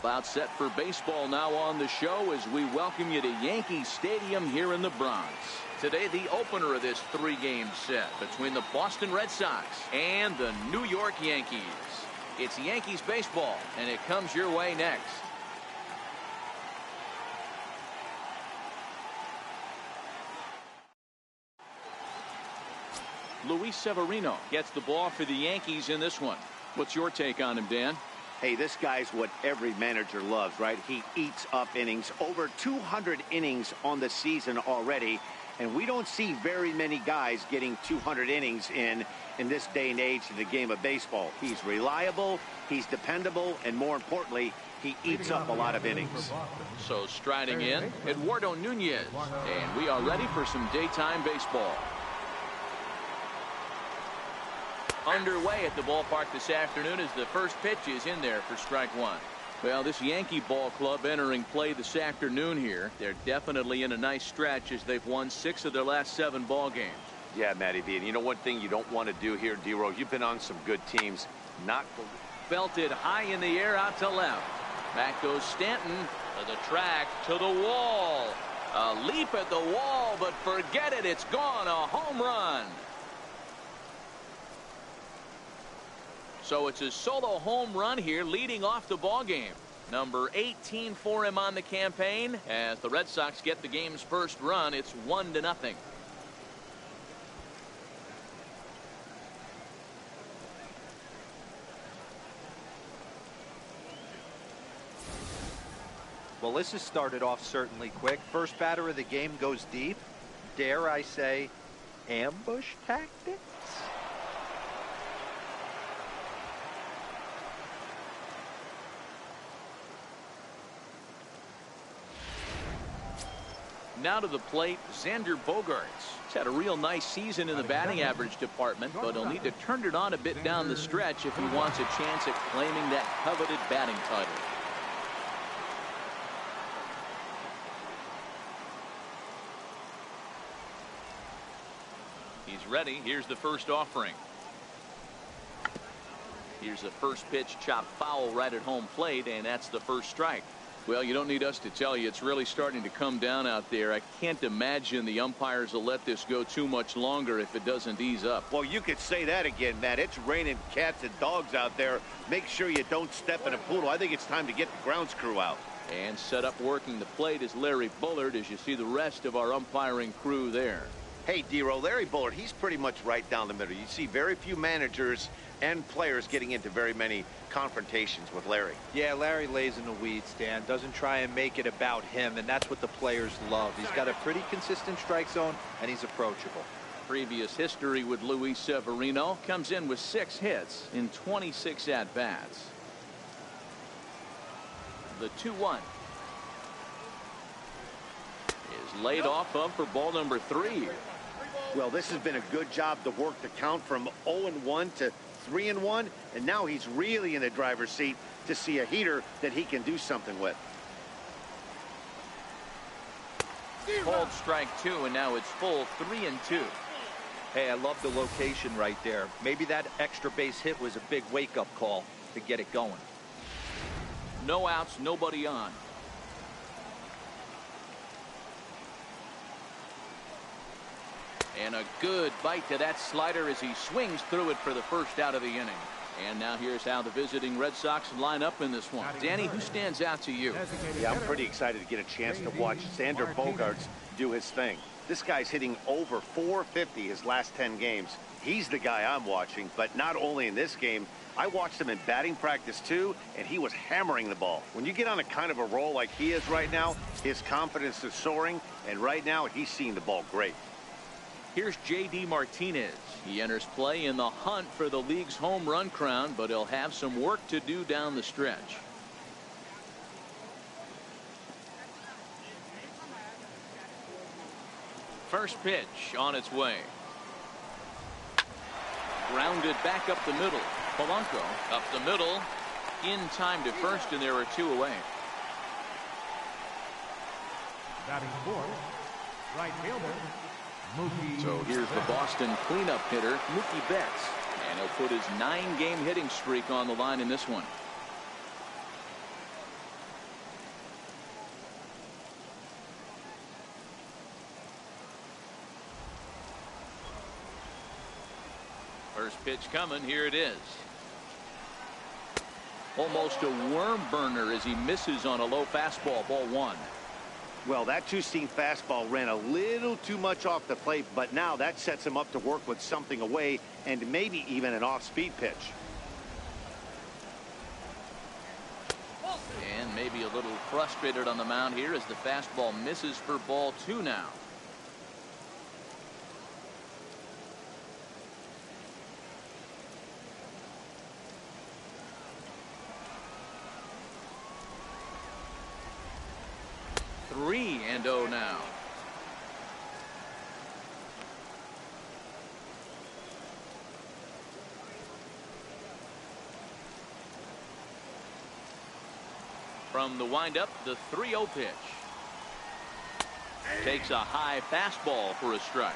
About set for baseball now on the show as we welcome you to Yankee Stadium here in the Bronx. Today, the opener of this three-game set between the Boston Red Sox and the New York Yankees. It's Yankees baseball, and it comes your way next. Luis Severino gets the ball for the Yankees in this one. What's your take on him, Dan? Hey, this guy's what every manager loves, right? He eats up innings. Over 200 innings on the season already. And we don't see very many guys getting 200 innings in this day and age in the game of baseball. He's reliable, he's dependable, and more importantly, he eats up a lot of innings. So striding in, Eduardo Nunez. And we are ready for some daytime baseball. Underway at the ballpark this afternoon as the first pitch is in there for strike one. Well, this Yankee ball club entering play this afternoon here. They're definitely in a nice stretch as they've won 6 of their last 7 ball games. Yeah, Matty V. And you know one thing you don't want to do here, D-Row? You've been on some good teams. Not belted high in the air out to left. Back goes Stanton to the track, to the wall. A leap at the wall, but forget it. It's gone. A home run. So it's a solo home run here leading off the ball game. Number 18 for him on the campaign. As the Red Sox get the game's first run, it's 1-0. Well, this has started off certainly quick. First batter of the game goes deep. Dare I say, ambush tactics? Now to the plate, Xander Bogaerts. He's had a real nice season in the batting average department, but he'll need to turn it on a bit down the stretch if he wants a chance at claiming that coveted batting title. He's ready. Here's the first offering. Here's the first pitch, chopped foul right at home plate, and that's the first strike. Well, you don't need us to tell you it's really starting to come down out there. I can't imagine the umpires will let this go too much longer if it doesn't ease up. Well, you could say that again, Matt. It's raining cats and dogs out there. Make sure you don't step in a poodle. I think it's time to get the grounds crew out. And set up working the plate is Larry Bullard as you see the rest of our umpiring crew there. Hey, D-Row, Larry Bullard, he's pretty much right down the middle. You see very few managers and players getting into very many confrontations with Larry. Yeah, Larry lays in the weeds, Dan. Doesn't try and make it about him, and that's what the players love. He's got a pretty consistent strike zone, and he's approachable. Previous history with Luis Severino. Comes in with 6 hits in 26 at-bats. The 2-1 is laid off of for ball number 3. Well, this has been a good job to work the count from 0-1 to 3-1, and now he's really in the driver's seat to see a heater that he can do something with. Called strike 2, and now it's full 3-2. Hey, I love the location right there. Maybe that extra base hit was a big wake-up call to get it going. No outs, nobody on. And a good bite to that slider as he swings through it for the first out of the inning. And now here's how the visiting Red Sox line up in this one. Danny, who stands out to you? Yeah, I'm pretty excited to get a chance to watch Xander Bogaerts do his thing. This guy's hitting over 450 his last 10 games. He's the guy I'm watching, but not only in this game. I watched him in batting practice too, and he was hammering the ball. When you get on a kind of a roll like he is right now, his confidence is soaring, and right now he's seeing the ball great. Here's J.D. Martinez. He enters play in the hunt for the league's home run crown, but he'll have some work to do down the stretch. First pitch on its way. Grounded back up the middle. Polanco up the middle. In time to first, and there are 2 away. Batting fourth, right fielder. So here's the Boston cleanup hitter, Mookie Betts. And he'll put his 9-game hitting streak on the line in this one. Pitch coming. Here it is. Almost a worm burner as he misses on a low fastball. Ball one. Well, that two-seam fastball ran a little too much off the plate, but now that sets him up to work with something away and maybe even an off-speed pitch. And maybe a little frustrated on the mound here as the fastball misses for ball two now. Three and oh now. From the windup, the 3-0 pitch. Takes a high fastball for a strike.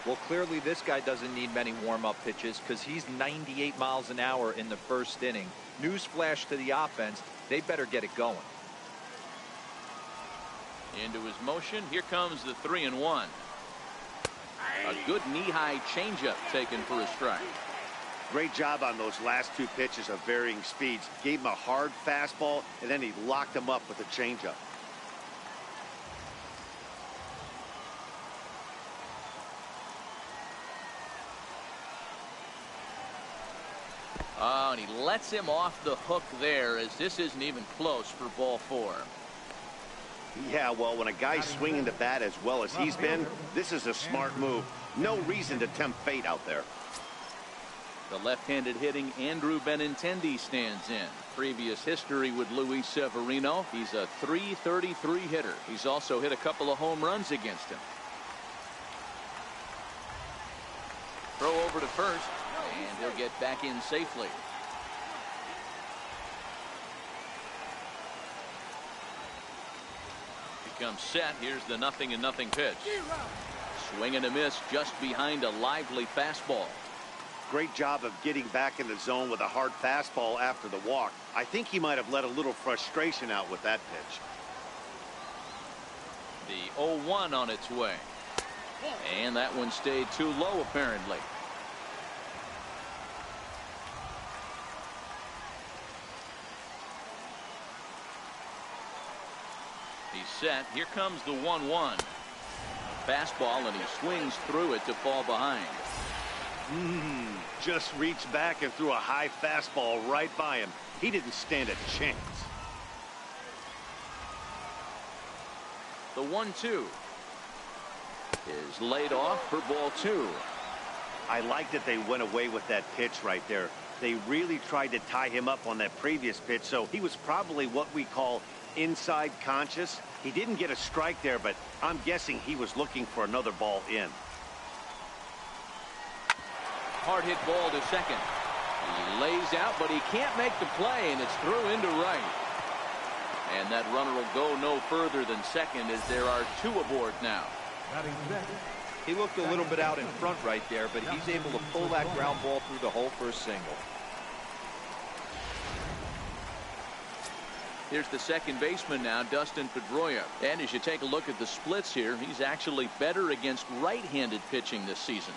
Well, clearly this guy doesn't need many warm-up pitches because he's 98 miles an hour in the first inning. Newsflash to the offense, they better get it going. Into his motion. Here comes the 3-1. A good knee-high changeup taken for a strike. Great job on those last two pitches of varying speeds. Gave him a hard fastball, and then he locked him up with a changeup. Oh, and he lets him off the hook there as this isn't even close for ball four. Yeah, well, when a guy's swinging the bat as well as he's been, this is a smart move. No reason to tempt fate out there. The left-handed hitting Andrew Benintendi stands in. Previous history with Luis Severino. He's a .333 hitter. He's also hit a couple of home runs against him. Throw over to first, and he'll get back in safely. Becomes set. Here's the 0-0 pitch. Swing and a miss just behind a lively fastball. Great job of getting back in the zone with a hard fastball after the walk. I think he might have let a little frustration out with that pitch. The 0-1 on its way. And that one stayed too low apparently. He's set. Here comes the 1-1. Fastball, and he swings through it to fall behind. Just reached back and threw a high fastball right by him. He didn't stand a chance. The 1-2 is laid off for ball two. I like that they went away with that pitch right there. They really tried to tie him up on that previous pitch, so he was probably what we call inside conscious. He didn't get a strike there, but I'm guessing he was looking for another ball in. Hard hit ball to second. He lays out, but he can't make the play, and it's through into right. And that runner will go no further than second as there are two aboard now. He looked a little bit out in front right there, but he's able to pull that ground ball through the hole for a single. Here's the second baseman now, Dustin Pedroia. And as you take a look at the splits here, he's actually better against right-handed pitching this season.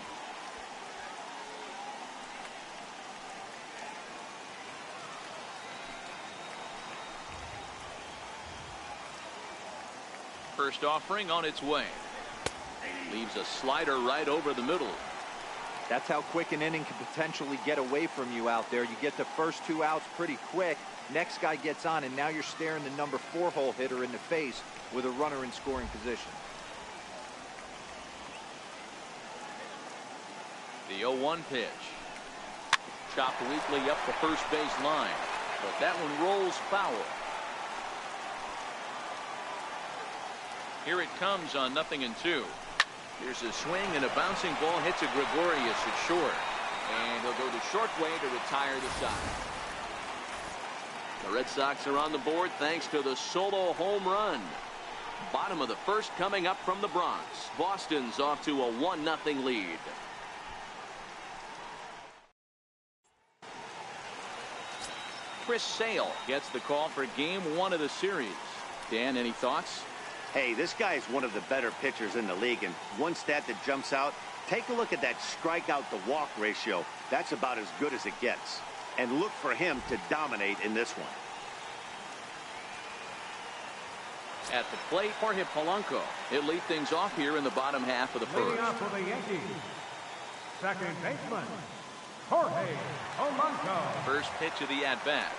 First offering on its way. Leaves a slider right over the middle. That's how quick an inning can potentially get away from you out there. You get the first two outs pretty quick. Next guy gets on, and now you're staring the number 4 hole hitter in the face with a runner in scoring position. The 0-1 pitch. Chopped weakly up the first base line, but that one rolls foul. Here it comes on 0-2. Here's a swing, and a bouncing ball hits a Gregorius at short. And he'll go to short way to retire the side. The Red Sox are on the board thanks to the solo home run. Bottom of the first coming up from the Bronx. Boston's off to a 1-0 lead. Chris Sale gets the call for game 1 of the series. Dan, any thoughts? Hey, this guy is one of the better pitchers in the league, and one stat that jumps out, Take a look at that strikeout to walk ratio. That's about as good as it gets. And look for him to dominate in this one. At the plate, Jorge Polanco. He'll lead things off here in the bottom half of the Leading first. off for the Yankees, second baseman, Jorge Polanco. First pitch of the at-bat.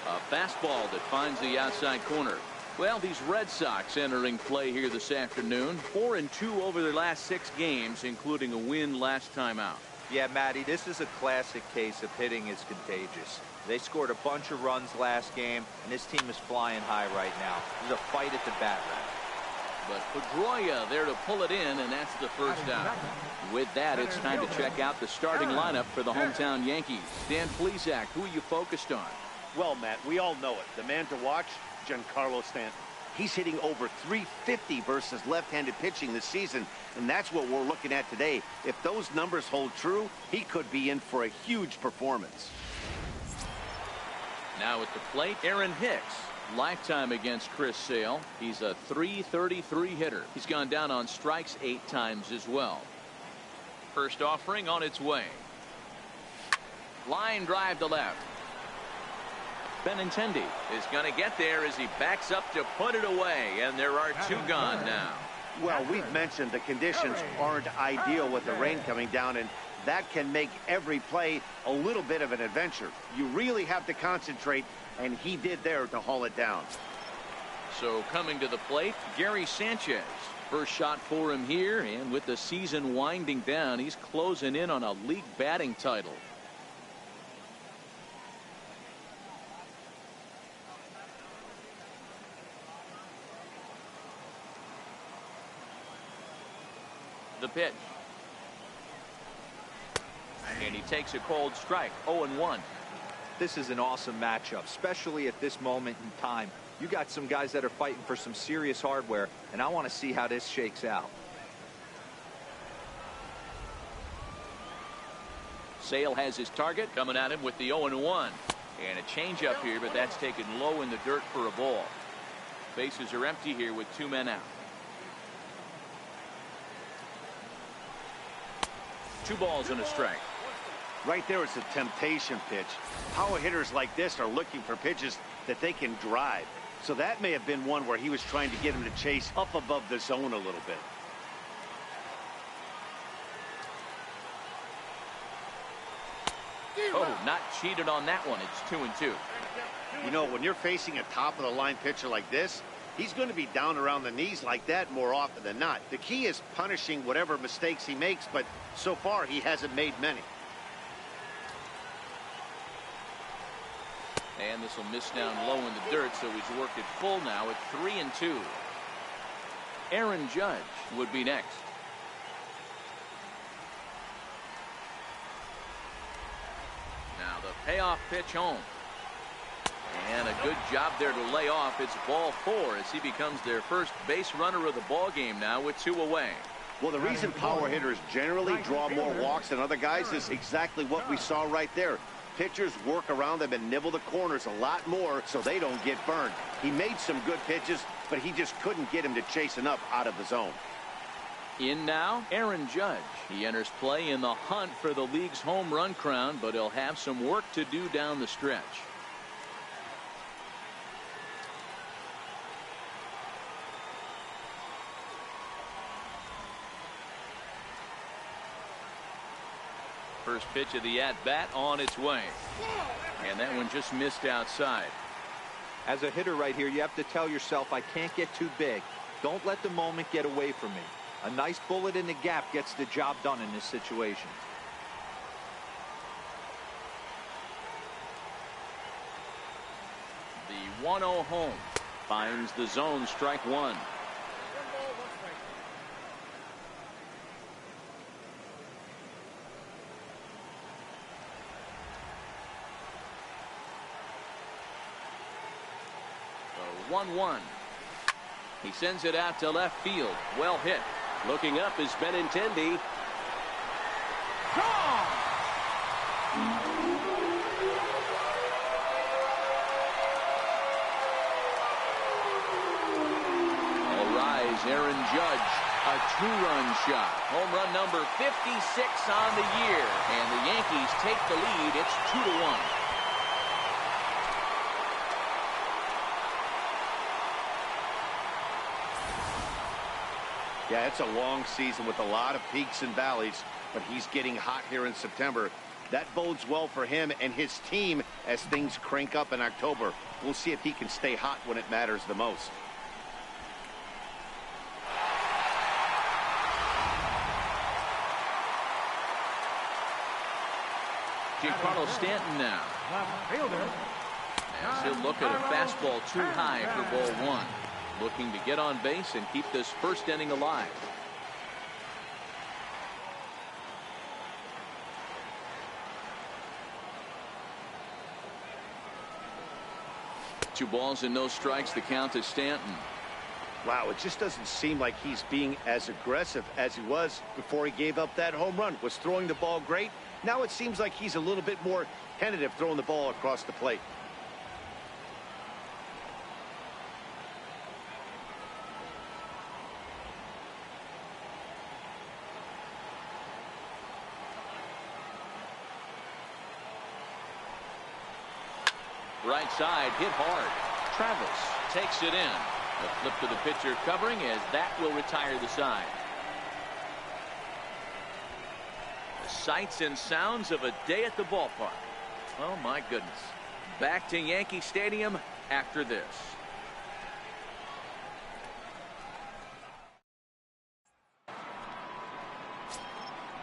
A fastball that finds the outside corner. Well, these Red Sox entering play here this afternoon. 4-2 over their last 6 games, including a win last time out. Yeah, Matty, this is a classic case of hitting is contagious. They scored a bunch of runs last game, and this team is flying high right now. There's a fight at the bat rack. But Pedroia there to pull it in, and that's the first out. With that, it's time to check out the starting lineup for the hometown Yankees. Dan Plesac, who are you focused on? Well, Matt, we all know it. The man to watch, Giancarlo Stanton. He's hitting over 350 versus left-handed pitching this season, and that's what we're looking at today. If those numbers hold true, he could be in for a huge performance. Now at the plate, Aaron Hicks. Lifetime against Chris Sale. He's a .333 hitter. He's gone down on strikes 8 times as well. First offering on its way. Line drive to left. Benintendi is going to get there as he backs up to put it away, and there are 2 gone now. Well, we've mentioned the conditions aren't ideal with the rain coming down, and that can make every play a little bit of an adventure. You really have to concentrate, and he did there to haul it down. So coming to the plate, Gary Sanchez. First shot for him here, and with the season winding down, he's closing in on a league batting title. The pitch. And he takes a cold strike. 0-1. This is an awesome matchup, especially at this moment in time. You got some guys that are fighting for some serious hardware, and I want to see how this shakes out. Sale has his target coming at him with the 0-1. And a changeup here, but that's taken low in the dirt for a ball. Bases are empty here with 2 men out. 2 balls and a strike. Right there is a temptation pitch. Power hitters like this are looking for pitches that they can drive. So that may have been one where he was trying to get him to chase up above the zone a little bit. Oh, not cheated on that one. It's 2-2. You know, when you're facing a top-of-the-line pitcher like this, he's going to be down around the knees like that more often than not. The key is punishing whatever mistakes he makes, but so far he hasn't made many. And this will miss down low in the dirt, so he's worked it full now at 3-2. Aaron Judge would be next. Now the payoff pitch home. And a good job there to lay off. It's ball 4 as he becomes their first base runner of the ball game now with 2 away. Well, the reason power hitters generally draw more walks than other guys is exactly what we saw right there. Pitchers work around them and nibble the corners a lot more so they don't get burned. He made some good pitches, but he just couldn't get him to chase enough out of the zone. In now, Aaron Judge. He enters play in the hunt for the league's home run crown, but he'll have some work to do down the stretch. First pitch of the at-bat on its way. And that one just missed outside. As a hitter right here, you have to tell yourself, I can't get too big. Don't let the moment get away from me. A nice bullet in the gap gets the job done in this situation. The 1-0 home finds the zone, strike 1. The 1-1. He sends it out to left field. Well hit. Looking up is Benintendi. Gone! All rise, Aaron Judge. A two-run shot. Home run number 56 on the year. And the Yankees take the lead. It's 2-1. Yeah, it's a long season with a lot of peaks and valleys, but he's getting hot here in September. That bodes well for him and his team as things crank up in October. We'll see if he can stay hot when it matters the most. Giancarlo Stanton now. Left fielder. As he'll look at a fastball too high for ball one. Looking to get on base and keep this first inning alive. Two balls and no strikes. The count to Stanton. Wow, it just doesn't seem like he's being as aggressive as he was before he gave up that home run. Was throwing the ball great. Now it seems like he's a little bit more tentative throwing the ball across the plate. Right side hit hard. Travis takes it in. The flip to the pitcher covering as that will retire the side. The sights and sounds of a day at the ballpark. Oh my goodness. Back to Yankee Stadium after this.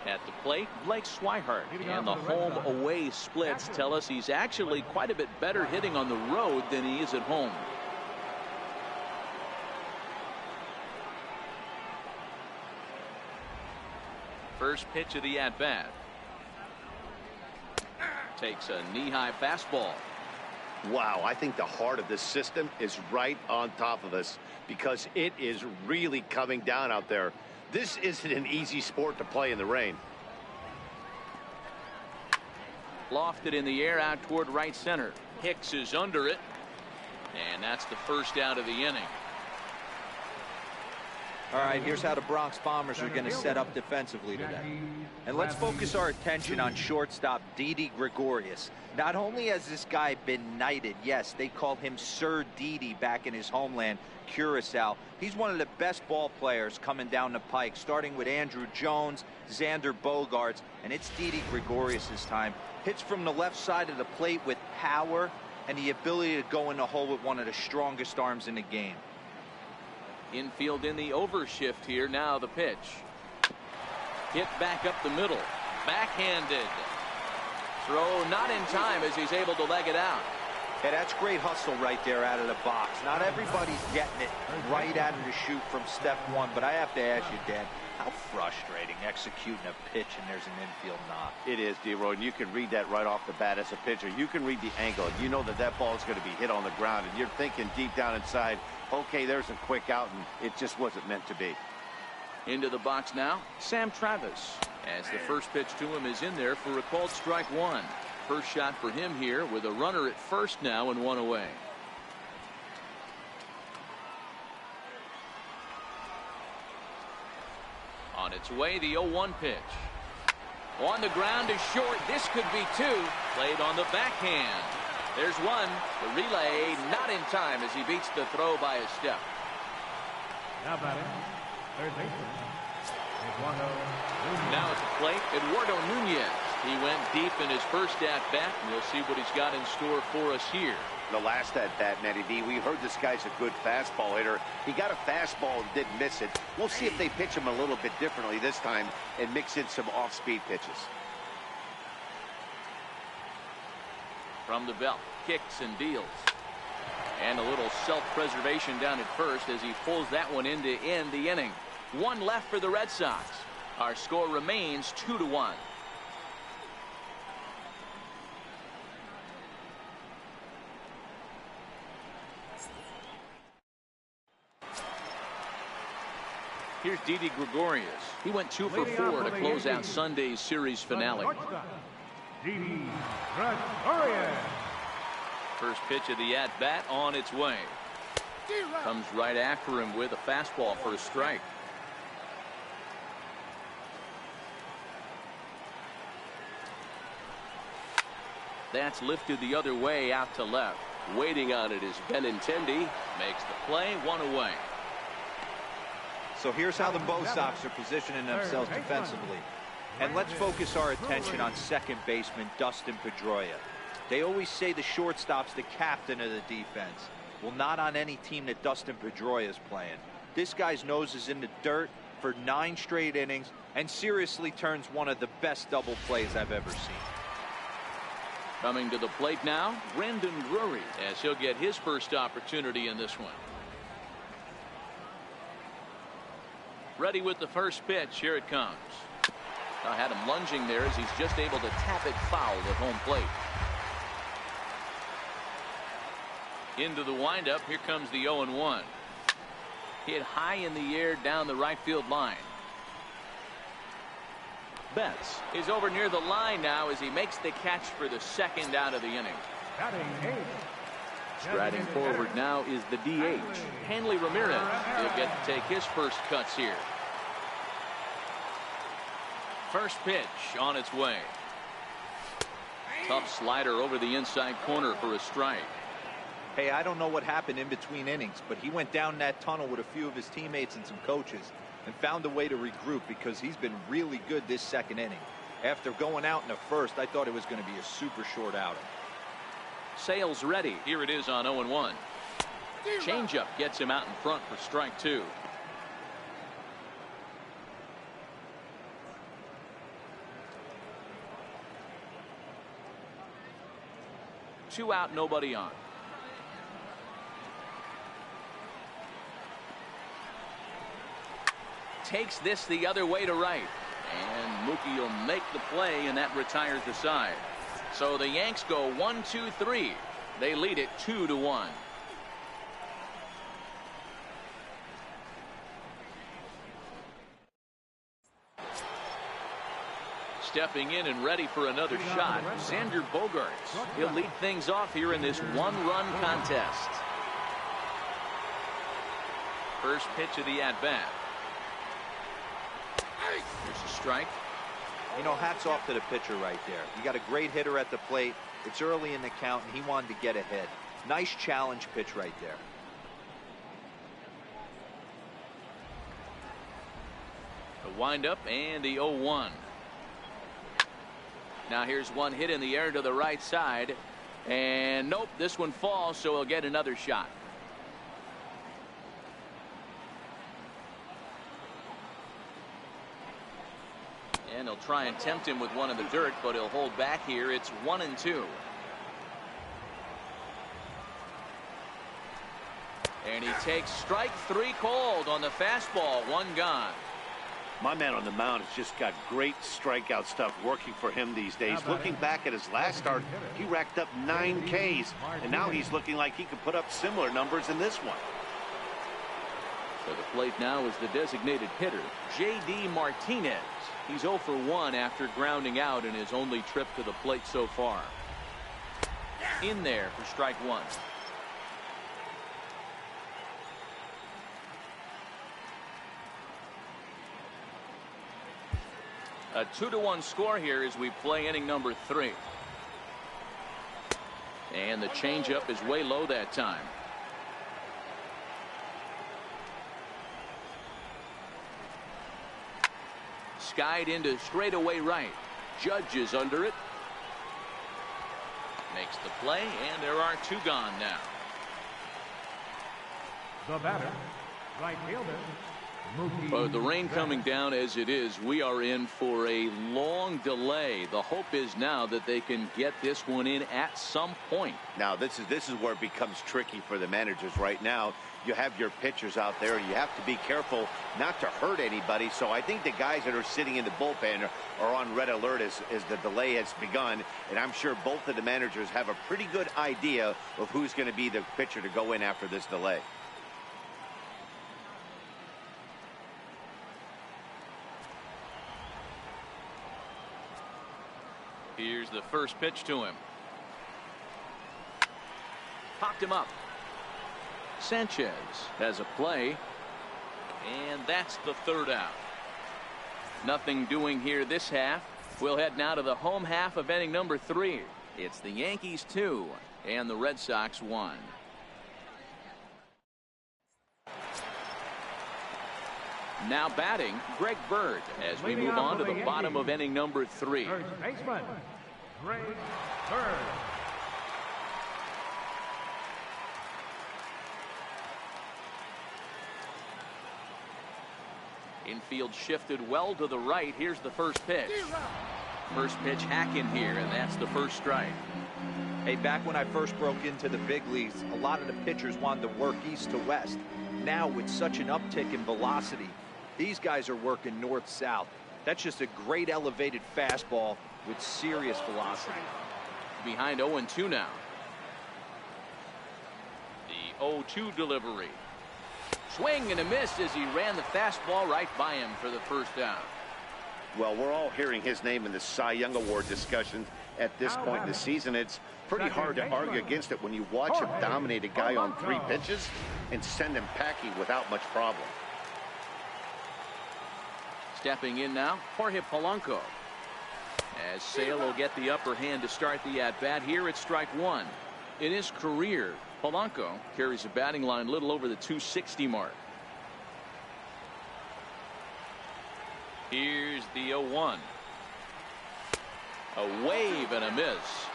At the plate, Blake Swihart, and the home-away splits tell us he's actually quite a bit better hitting on the road than he is at home. First pitch of the at-bat. Takes a knee-high fastball. Wow, I think the heart of this system is right on top of us because it is really coming down out there. This isn't an easy sport to play in the rain. Lofted in the air out toward right center. Hicks is under it. And that's the first out of the inning. All right, here's how the Bronx Bombers are going to set up defensively today. And let's focus our attention on shortstop Didi Gregorius. Not only has this guy been knighted, yes, they call him Sir Didi back in his homeland, Curacao. He's one of the best ball players coming down the pike, starting with Andrew Jones, Xander Bogaerts, and it's Didi Gregorius' time. Hits from the left side of the plate with power and the ability to go in the hole with one of the strongest arms in the game. Infield in the overshift here. Now the pitch. Hit back up the middle. Backhanded. Throw not in time as he's able to leg it out. Yeah, that's great hustle right there out of the box. Not everybody's getting it right out of the chute from step one, but I have to ask you, Dan, how frustrating executing a pitch and there's an infield knock. It is, D-Roy, and you can read that right off the bat as a pitcher. You can read the angle. You know that that ball is going to be hit on the ground, and you're thinking deep down inside, okay, there's a quick out, and it just wasn't meant to be. Into the box now, Sam Travis. As the first pitch to him is in there for a called strike one. First shot for him here with a runner at first now and one away. On its way, the 0-1 pitch. On the ground is short. This could be two. Played on the backhand. There's one. The relay not in time as he beats the throw by a step. Now batting, third baseman, Eduardo Nunez. Now at the plate, Eduardo Nunez. He went deep in his first at-bat, and we'll see what he's got in store for us here. The last at-bat, Matty D, we heard this guy's a good fastball hitter. He got a fastball and didn't miss it. We'll see if they pitch him a little bit differently this time and mix in some off-speed pitches. From the belt, kicks and deals. And a little self-preservation down at first as he pulls that one in to end the inning. One left for the Red Sox. Our score remains 2-1. Here's Didi Gregorius. He went 2 for 4 to close out Sunday's series finale. Didi Gregorius. First pitch of the at-bat on its way. Comes right after him with a fastball for a strike. That's lifted the other way out to left. Waiting on it is Benintendi. Makes the play, 1 away. So here's how the Bo Sox are positioning themselves defensively. And let's focus our attention on second baseman Dustin Pedroia. They always say the shortstop's the captain of the defense. Well, not on any team that Dustin Pedroia is playing. This guy's nose is in the dirt for 9 straight innings and seriously turns one of the best double plays I've ever seen. Coming to the plate now, Brandon Drury, as he'll get his first opportunity in this one. Ready with the first pitch. Here it comes. I had him lunging there as he's just able to tap it foul at home plate. Into the windup. Here comes the 0-1. Hit high in the air down the right field line. Betts is over near the line now as he makes the catch for the second out of the inning. Striding forward now is the DH, Hanley Ramirez. He'll get to take his first cuts here. First pitch on its way. Tough slider over the inside corner for a strike. Hey, I don't know what happened in between innings, but he went down that tunnel with a few of his teammates and some coaches and found a way to regroup because he's been really good this second inning. After going out in the first, I thought it was going to be a super short outing. Sale's ready. Here it is on 0-1. Changeup gets him out in front for strike 2. Two out, nobody on. Takes this the other way to right. And Mookie will make the play, and that retires the side. So the Yanks go 1-2-3. They lead it 2-1. Stepping in and ready for another shot, Xander Bogaerts. He'll lead things off here in this one-run contest. First pitch of the at-bat. Here's a strike. You know, hats off to the pitcher right there. You got a great hitter at the plate. It's early in the count, and he wanted to get ahead. Nice challenge pitch right there. The windup and the 0-1. Now here's one hit in the air to the right side. And nope, this one falls, so he'll get another shot. And he'll try and tempt him with one in the dirt, but he'll hold back here. It's 1-2. And he takes strike 3 called on the fastball. 1 gone. My man on the mound has just got great strikeout stuff working for him these days. Looking back at his last start, he racked up 9 Ks, and now he's looking like he could put up similar numbers in this one. So the plate now is the designated hitter, J.D. Martinez. He's 0 for 1 after grounding out in his only trip to the plate so far. In there for strike 1. A 2-1 score here as we play inning number 3. And the changeup is way low that time. Skied into straightaway right. Judge is under it. Makes the play, and there are 2 gone now. The batter, right fielder, But the rain coming down as it is, we are in for a long delay. The hope is now that they can get this one in at some point. Now this is where it becomes tricky for the managers right now. You have your pitchers out there. You have to be careful not to hurt anybody. So I think the guys that are sitting in the bullpen are on red alert as the delay has begun. And I'm sure both of the managers have a pretty good idea of who's going to be the pitcher to go in after this delay. Here's the first pitch to him. Popped him up. Sanchez has a play. And that's the 3rd out. Nothing doing here this half. We'll head now to the home half of inning number 3. It's the Yankees 2 and the Red Sox 1. Now batting, Greg Bird, as we move on to the bottom of inning number 3. First baseman, Greg Bird. Infield shifted well to the right. Here's the first pitch. First pitch hack in here, and that's the first strike. Hey, back when I first broke into the big leagues, a lot of the pitchers wanted to work east to west. Now, with such an uptick in velocity, these guys are working north-south. That's just a great elevated fastball with serious velocity. Behind 0-2 now. The 0-2 delivery. Swing and a miss as he ran the fastball right by him for the first down. Well, we're all hearing his name in the Cy Young Award discussion at this point in the season. It's pretty hard to argue against it when you watch him dominate a guy on 3 pitches and send him packing without much problem. Stepping in now, Jorge Polanco. As Sale will get the upper hand to start the at-bat here at strike 1. In his career, Polanco carries a batting line a little over the 260 mark. Here's the 0-1. A wave and a miss.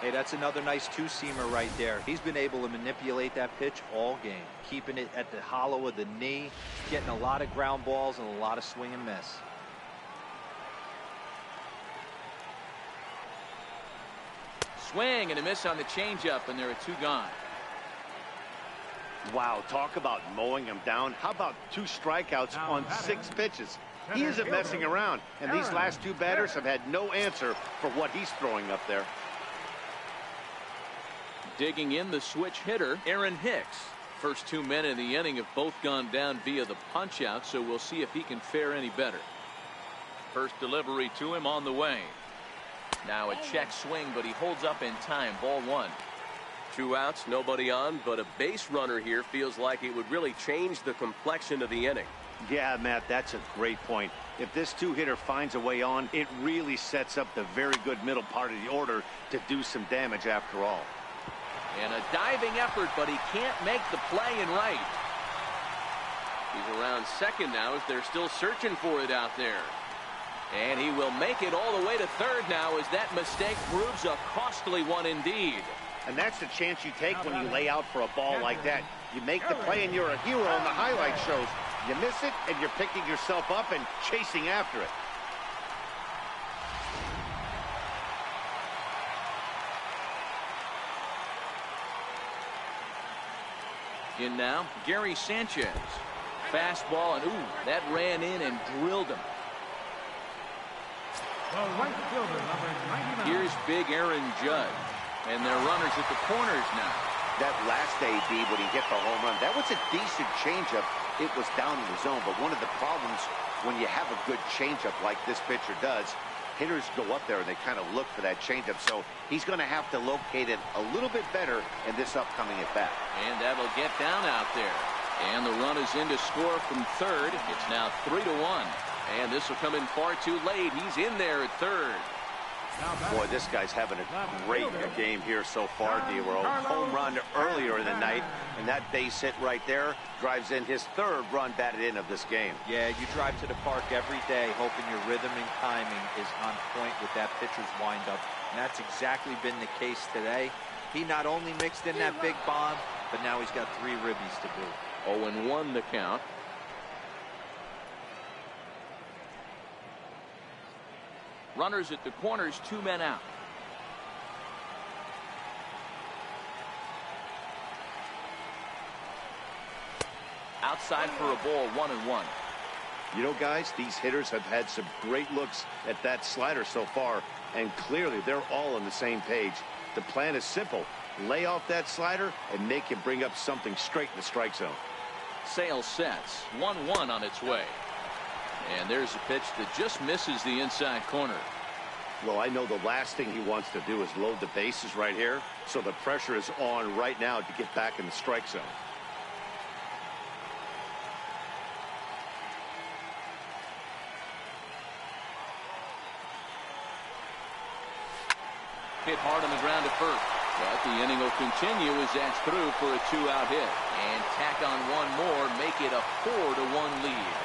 Hey, that's another nice two-seamer right there. He's been able to manipulate that pitch all game, keeping it at the hollow of the knee, getting a lot of ground balls and a lot of swing and miss. Swing and a miss on the changeup, and there are 2 gone. Wow, talk about mowing him down. How about 2 strikeouts on 6 pitches? He isn't messing around, and these last 2 batters have had no answer for what he's throwing up there. Digging in the switch hitter, Aaron Hicks. First 2 men in the inning have both gone down via the punch-out, so we'll see if he can fare any better. First delivery to him on the way. Now a check swing, but he holds up in time. Ball 1. 2 outs, nobody on, but a base runner here feels like it would really change the complexion of the inning. Yeah, Matt, that's a great point. If this 2-hitter finds a way on, it really sets up the very good middle part of the order to do some damage after all. And a diving effort, but he can't make the play in right. He's around second now as they're still searching for it out there. And he will make it all the way to third now as that mistake proves a costly one indeed. And that's the chance you take when you lay out for a ball like that. You make the play and you're a hero on the highlight shows. You miss it and you're picking yourself up and chasing after it. In now, Gary Sanchez. Fastball, and ooh, that ran in and drilled him. The right fielder, number 99. Here's big Aaron Judge. And they're runners at the corners now. That last AB when he hit the home run, that was a decent changeup. It was down in the zone, but one of the problems when you have a good changeup like this pitcher does, hitters go up there and they kind of look for that changeup. So he's going to have to locate it a little bit better in this upcoming at bat. And that'll get down out there. And the run is in to score from third. It's now 3-1. And this will come in far too late. He's in there at third. Boy, this guy's having a great game here so far, D-Roll. Home run earlier in the night, and that base hit right there drives in his 3rd run batted in of this game. Yeah, you drive to the park every day hoping your rhythm and timing is on point with that pitcher's windup, and that's exactly been the case today. He not only mixed in that big bomb, but now he's got 3 ribbies to boot. 0-1 the count. Runners at the corners, 2 men out. Outside for a ball, 1-1. You know, guys, these hitters have had some great looks at that slider so far, and clearly they're all on the same page. The plan is simple. Lay off that slider and make him bring up something straight in the strike zone. Sale sets, 1-1 on its way. And there's a pitch that just misses the inside corner. Well, I know the last thing he wants to do is load the bases right here, so the pressure is on right now to get back in the strike zone. Hit hard on the ground at first. But the inning will continue as that's through for a 2-out hit. And tack on one more, make it a 4-1 lead.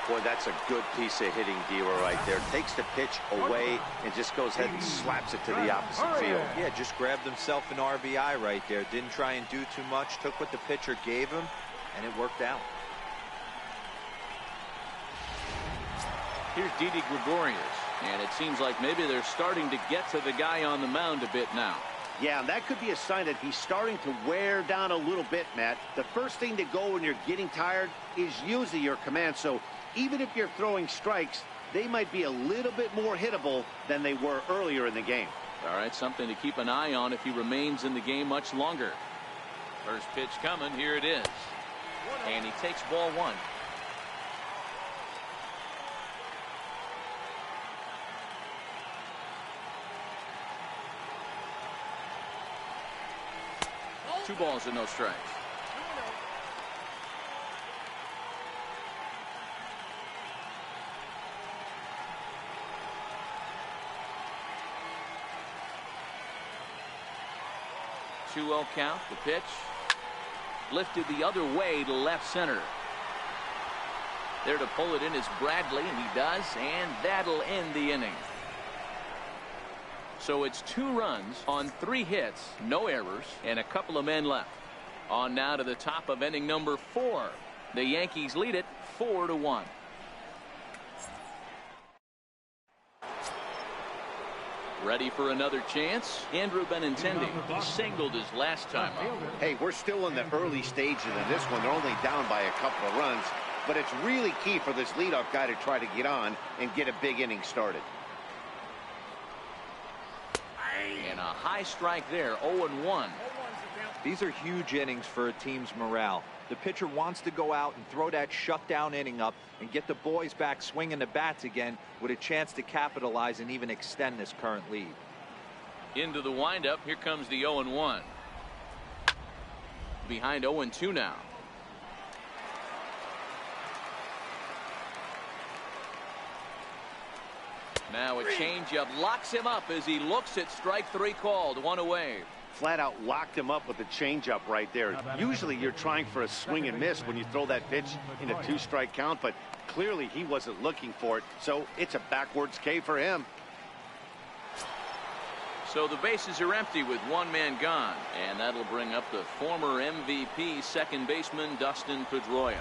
Boy, that's a good piece of hitting, Dealer, right there. Takes the pitch away and just goes ahead and slaps it to the opposite field. Yeah, just grabbed himself an RBI right there. Didn't try and do too much. Took what the pitcher gave him, and it worked out. Here's Didi Gregorius. And it seems like maybe they're starting to get to the guy on the mound a bit now. Yeah, and that could be a sign that he's starting to wear down a little bit, Matt. The first thing to go when you're getting tired is using your command. So even if you're throwing strikes, they might be a little bit more hittable than they were earlier in the game. All right, something to keep an eye on if he remains in the game much longer. First pitch coming. Here it is. And he takes ball one. Two balls and no strikes. Two-0 count. The pitch lifted the other way to left center. There to pull it in is Bradley, and he does, and that'll end the inning. So it's 2 runs on 3 hits, no errors, and a couple of men left. On now to the top of inning number 4. The Yankees lead it 4-1. Ready for another chance? Andrew Benintendi. He singled his last time out. Hey, we're still in the early stages of this one. They're only down by a couple of runs, but it's really key for this leadoff guy to try to get on and get a big inning started. And a high strike there, 0-1. These are huge innings for a team's morale. The pitcher wants to go out and throw that shutdown inning up and get the boys back swinging the bats again with a chance to capitalize and even extend this current lead. Into the windup, here comes the 0-1. Behind 0-2 now. Now a changeup locks him up as he looks at strike 3 called. 1 away. Flat out locked him up with the changeup right there. Usually you're trying for a swing and miss when you throw that pitch in a 2-strike count, but clearly he wasn't looking for it, so it's a backwards K for him. So the bases are empty with 1 man gone, and that'll bring up the former MVP second baseman Dustin Pedroia.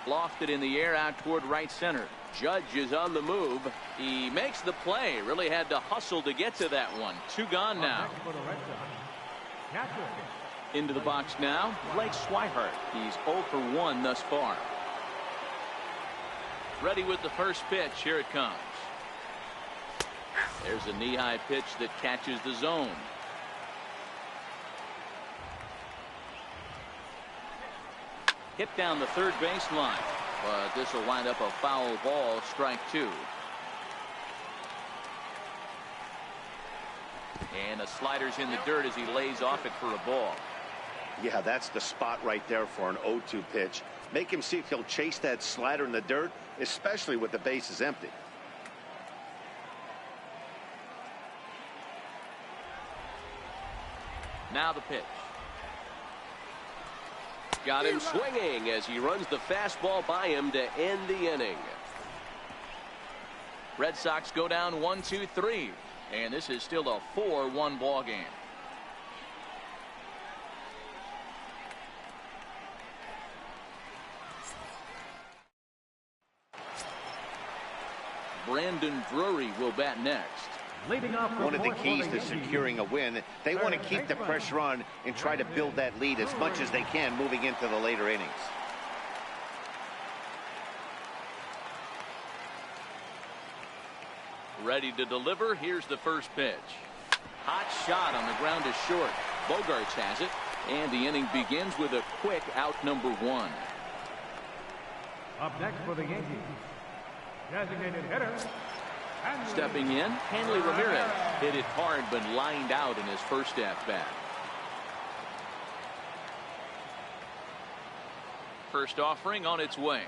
Lofted in the air out toward right center. Judge is on the move. He makes the play. Really had to hustle to get to that one. 2 gone now. Into the box now, Blake Swihart. He's 0 for 1 thus far. Ready with the first pitch. Here it comes. There's a knee-high pitch that catches the zone. Hit down the third baseline, but this will wind up a foul ball, strike 2. And the slider's in the dirt as he lays off it for a ball. Yeah, that's the spot right there for an 0-2 pitch. Make him see if he'll chase that slider in the dirt, especially with the bases empty. Now the pitch. Got him swinging as he runs the fastball by him to end the inning. Red Sox go down 1-2-3, and this is still a 4-1 ball game. Brandon Drury will bat next. Leading off One of the keys to securing a win, they want to keep the pressure on and try to build that lead as much as they can moving into the later innings. Ready to deliver. Here's the first pitch. Hot shot on the ground is short. Bogarts has it, and the inning begins with a quick out number 1. Up next for the Yankees, designated hitter. Stepping in, Hanley Ramirez hit it hard but lined out in his first at-bat. First offering on its way.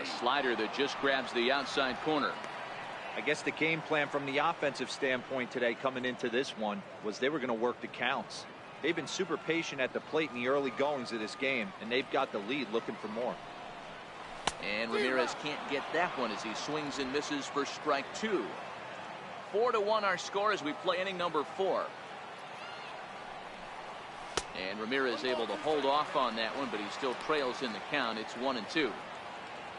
A slider that just grabs the outside corner. I guess the game plan from the offensive standpoint today coming into this one was they were going to work the counts. They've been super patient at the plate in the early goings of this game, and they've got the lead looking for more. And Ramirez can't get that one as he swings and misses for strike 2. 4-1 our score as we play inning number 4. And Ramirez able to hold off on that one, but he still trails in the count. It's 1-2.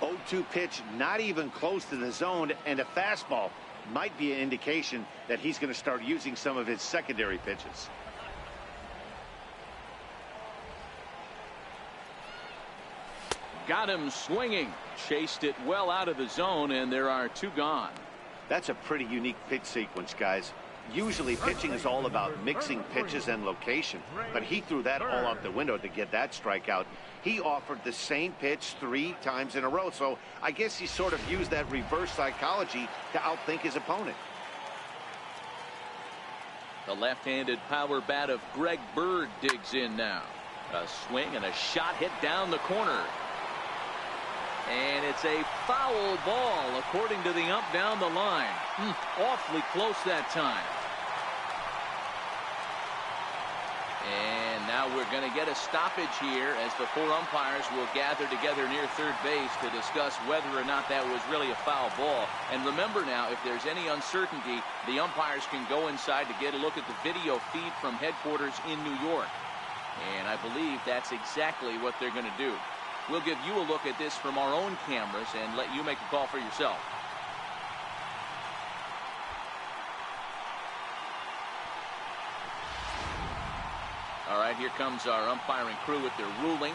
0-2 pitch, not even close to the zone, and a fastball might be an indication that he's going to start using some of his secondary pitches. Got him swinging, chased it well out of the zone, and there are 2 gone. That's a pretty unique pitch sequence, guys. Usually pitching is all about mixing pitches and location, but he threw that all out the window to get that strikeout. He offered the same pitch 3 times in a row, so I guess he sort of used that reverse psychology to outthink his opponent. The left-handed power bat of Greg Bird digs in now. A swing and a shot hit down the corner. And it's a foul ball according to the ump down the line. Awfully close that time. And now we're going to get a stoppage here as the 4 umpires will gather together near third base to discuss whether or not that was really a foul ball. And remember now, if there's any uncertainty, the umpires can go inside to get a look at the video feed from headquarters in New York. And I believe that's exactly what they're going to do. We'll give you a look at this from our own cameras and let you make a call for yourself. All right, here comes our umpiring crew with their ruling.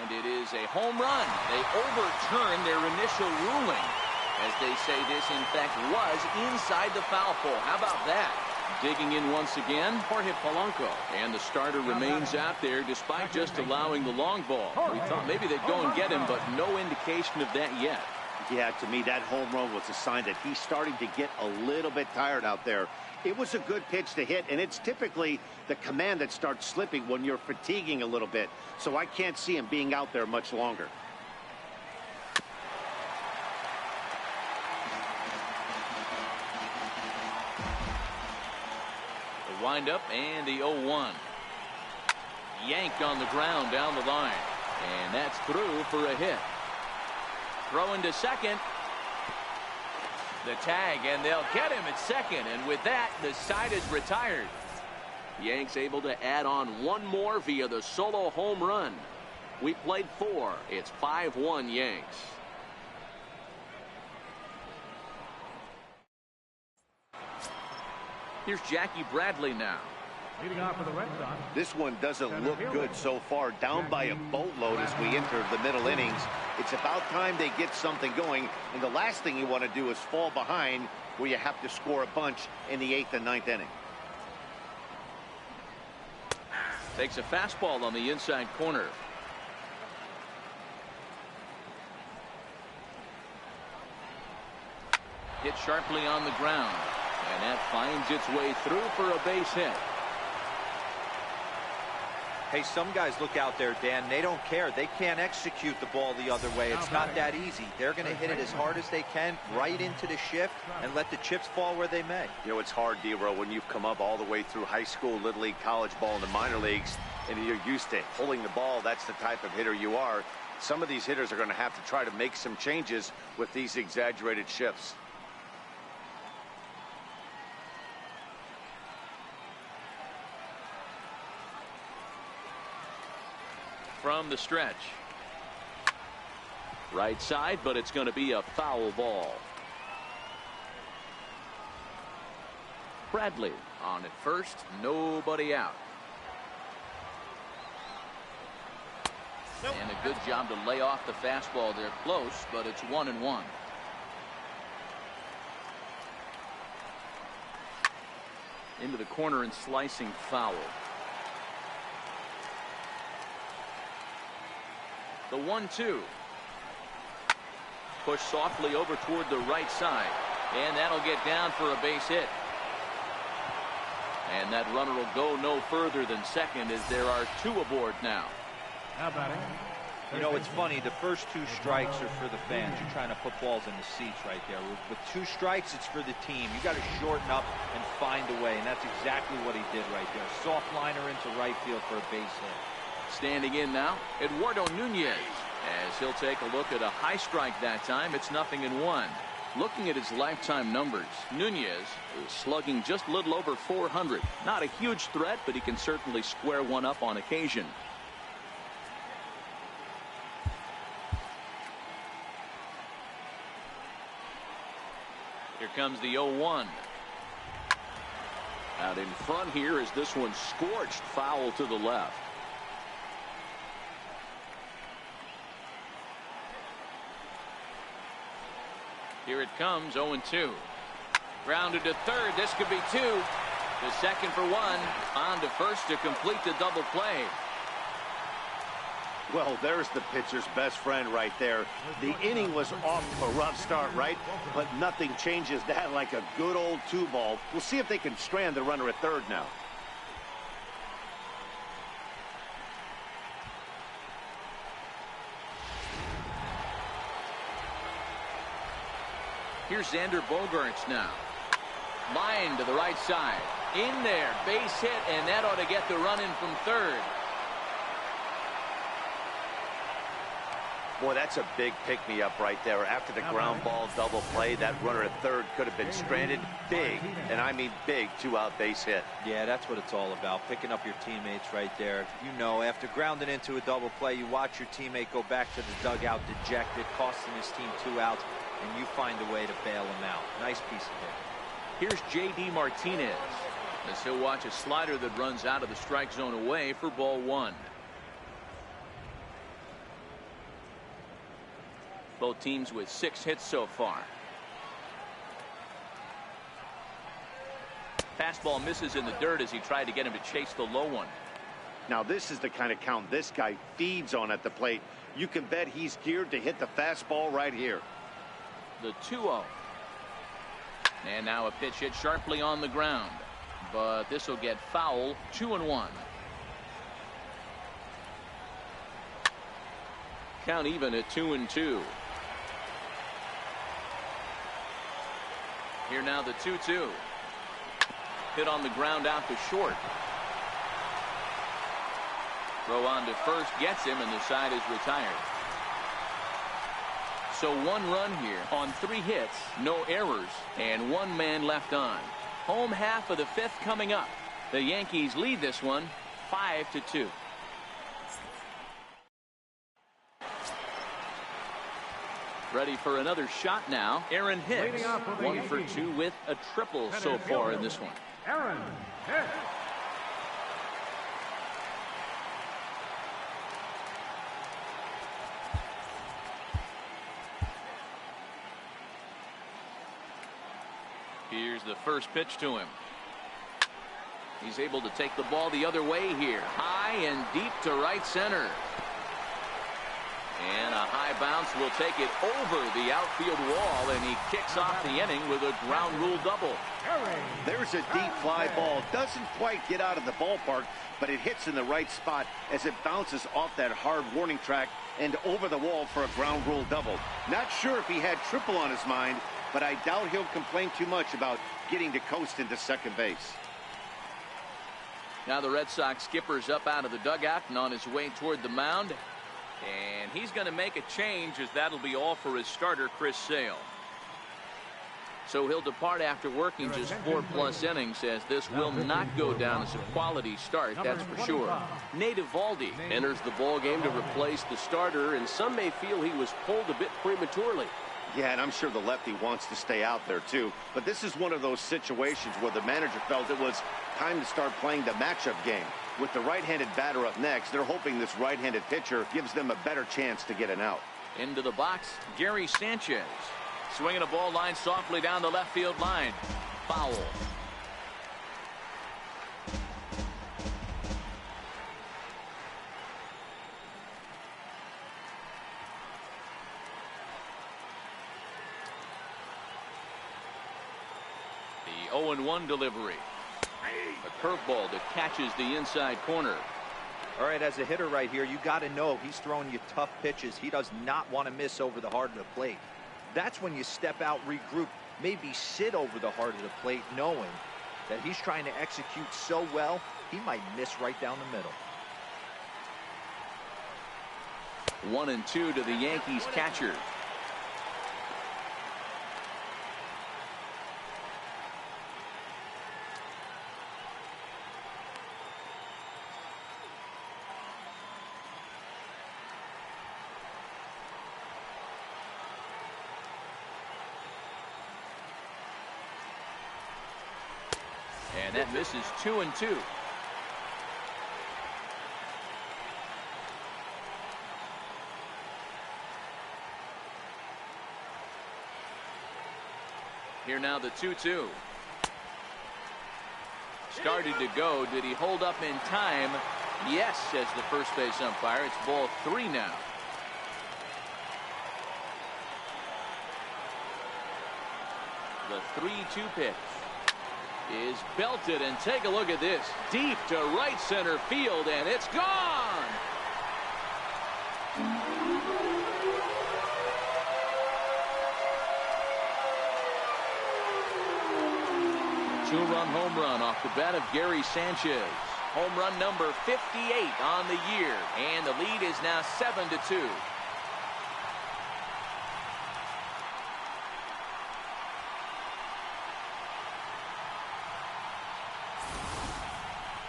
And it is a home run. They overturn their initial ruling as they say this, in fact, was inside the foul pole. How about that? Digging in once again, Jorge Polanco. And the starter remains out there despite just allowing the long ball. We thought maybe they'd go and get him, but no indication of that yet. Yeah, to me, that home run was a sign that he's starting to get a little bit tired out there. It was a good pitch to hit, and it's typically the command that starts slipping when you're fatiguing a little bit. So I can't see him being out there much longer. Wind up and the 0-1. Yanked on the ground down the line, and that's through for a hit. Throw into second. The tag, and they'll get him at second, and with that the side is retired. Yanks able to add on 1 more via the solo home run. We played 4. It's 5-1 Yanks. Here's Jackie Bradley now. Leading off for the Red Sox. This one doesn't look good so far. Down by a boatload as we enter the middle innings. It's about time they get something going. And the last thing you want to do is fall behind where you have to score a bunch in the 8th and 9th inning. Takes a fastball on the inside corner. Hit sharply on the ground. And that finds its way through for a base hit. Hey, some guys look out there, Dan. They don't care. They can't execute the ball the other way. It's not that easy. They're going to hit it as hard as they can right into the shift and let the chips fall where they may. You know, it's hard, D-Row, when you've come up all the way through high school, little league, college ball, in the minor leagues, and you're used to pulling the ball. That's the type of hitter you are. Some of these hitters are going to have to try to make some changes with these exaggerated shifts. From the stretch. Right side, but it's going to be a foul ball. Bradley on at first, nobody out. And a good job to lay off the fastball there close, but it's 1-1. Into the corner and slicing foul. The 1-2. Push softly over toward the right side. And that'll get down for a base hit. And that runner will go no further than second as there are 2 aboard now. Now batting, You know, it's funny. The first 2 strikes are for the fans. You're trying to put balls in the seats right there. With 2 strikes, it's for the team. You got to shorten up and find a way, and that's exactly what he did right there. Soft liner into right field for a base hit. Standing in now, Eduardo Nunez, as he'll take a look at a high strike that time. It's 0-1. Looking at his lifetime numbers, Nunez is slugging just a little over 400. Not a huge threat, but he can certainly square one up on occasion. Here comes the 0-1. Out in front here as this one scorched foul to the left. Here it comes, 0-2. Grounded to third. This could be 2. The second for 1. On to first to complete the double play. Well, there's the pitcher's best friend right there. The inning was off to a rough start, right? But nothing changes that like a good old 2-ball. We'll see if they can strand the runner at third now. Here's Xander Bogaerts now. Line to the right side. In there. Base hit, and that ought to get the run in from third. Boy, that's a big pick-me-up right there. After the ground ball double play, that runner at third could have been stranded. Big, and I mean big, 2-out base hit. Yeah, that's what it's all about, picking up your teammates right there. You know, after grounding into a double play, you watch your teammate go back to the dugout dejected, costing his team 2 outs, and you find a way to bail him out. Nice piece of hit. Here's J.D. Martinez, as he'll watch a slider that runs out of the strike zone away for ball 1. Both teams with 6 hits so far. Fastball misses in the dirt as he tried to get him to chase the low one. Now this is the kind of count this guy feeds on at the plate. You can bet he's geared to hit the fastball right here. The 2-0. And now a pitch hit sharply on the ground. But this will get foul. 2-1. Count even at 2-2. Here now the 2-2. Hit on the ground out to short. Throw on to first gets him, and the side is retired. So 1 run here on 3 hits, no errors, and 1 man left on. Home half of the 5th coming up. The Yankees lead this one 5-2. Ready for another shot now. Aaron Hicks, 1 for 2 with a triple so far in this one. Aaron Hicks. Here's the first pitch to him. He's able to take the ball the other way here. High and deep to right center. And a high bounce will take it over the outfield wall, and he kicks off the inning with a ground rule double. There's a deep fly ball. Doesn't quite get out of the ballpark, but it hits in the right spot as it bounces off that hard warning track and over the wall for a ground rule double. Not sure if he had triple on his mind, but I doubt he'll complain too much about getting to coast into second base. Now the Red Sox skipper's up out of the dugout and on his way toward the mound. And he's going to make a change, as that'll be all for his starter, Chris Sale. So he'll depart after working just 4+ innings, as this will not go down as a quality start, that's for sure. Nate Eovaldi Enters the ball game to replace the starter, and some may feel he was pulled a bit prematurely. Yeah, and I'm sure the lefty wants to stay out there too. But this is one of those situations where the manager felt it was time to start playing the matchup game. With the right-handed batter up next, they're hoping this right-handed pitcher gives them a better chance to get an out. Into the box, Gary Sanchez. Swinging a ball line softly down the left field line. Foul. The 0-1 delivery. A curveball that catches the inside corner. All right, as a hitter right here, you got to know he's throwing you tough pitches. He does not want to miss over the heart of the plate. That's when you step out, regroup, maybe sit over the heart of the plate, knowing that he's trying to execute so well, he might miss right down the middle. 1-2 to the Yankees catcher. And that misses 2-2. Here now the 2-2. Started to go. Did he hold up in time? Yes, says the first base umpire. It's ball 3 now. The 3-2 pitch is belted, and take a look at this. Deep to right center field, and it's gone. Two-run home run off the bat of Gary Sanchez. Home run number 58 on the year, and the lead is now 7-2.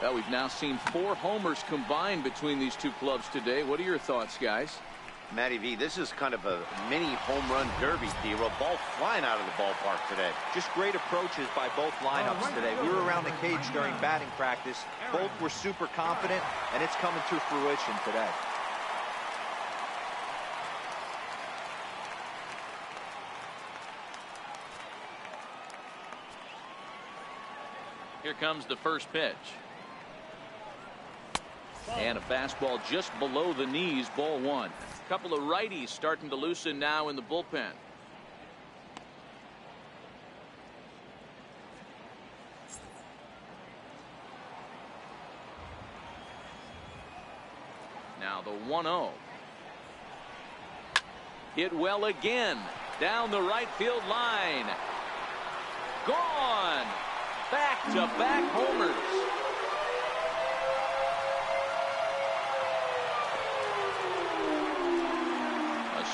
Well, we've now seen 4 homers combined between these two clubs today. What are your thoughts, guys? Matty V, this is kind of a mini home run derby, D-Roll. Ball flying out of the ballpark today. Just great approaches by both lineups today. We were around the cage during batting practice. Both were super confident, and it's coming to fruition today. Here comes the first pitch. And a fastball just below the knees, ball 1. A couple of righties starting to loosen now in the bullpen. Now the 1-0. Hit well again. Down the right field line. Gone. Back-to-back homers.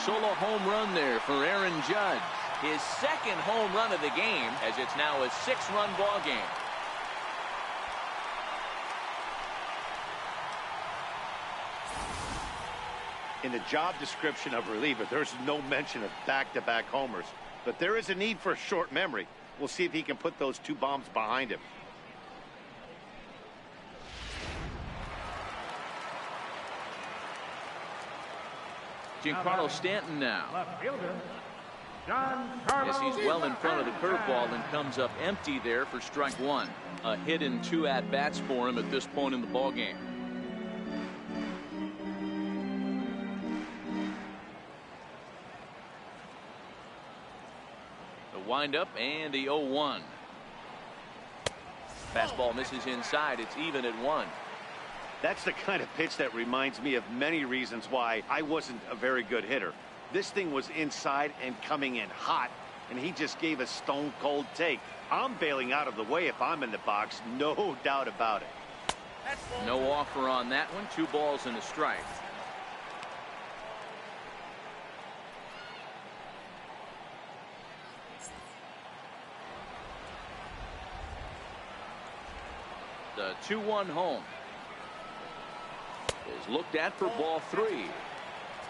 Solo home run there for Aaron Judge. His second home run of the game, as it's now a 6-run ball game. In the job description of reliever, there's no mention of back-to-back homers. But there is a need for a short memory. We'll see if he can put those 2 bombs behind him. Giancarlo Stanton now. Left fielder, Yes, he's well in front of the curveball and comes up empty there for strike 1. A hit and 2 at-bats for him at this point in the ball game. The windup and the 0-1. Fastball misses inside. It's even at 1. That's the kind of pitch that reminds me of many reasons why I wasn't a very good hitter. This thing was inside and coming in hot, and he just gave a stone-cold take. I'm bailing out of the way if I'm in the box, no doubt about it. No offer on that one. 2 balls and a strike. The 2-1 home is looked at for ball 3.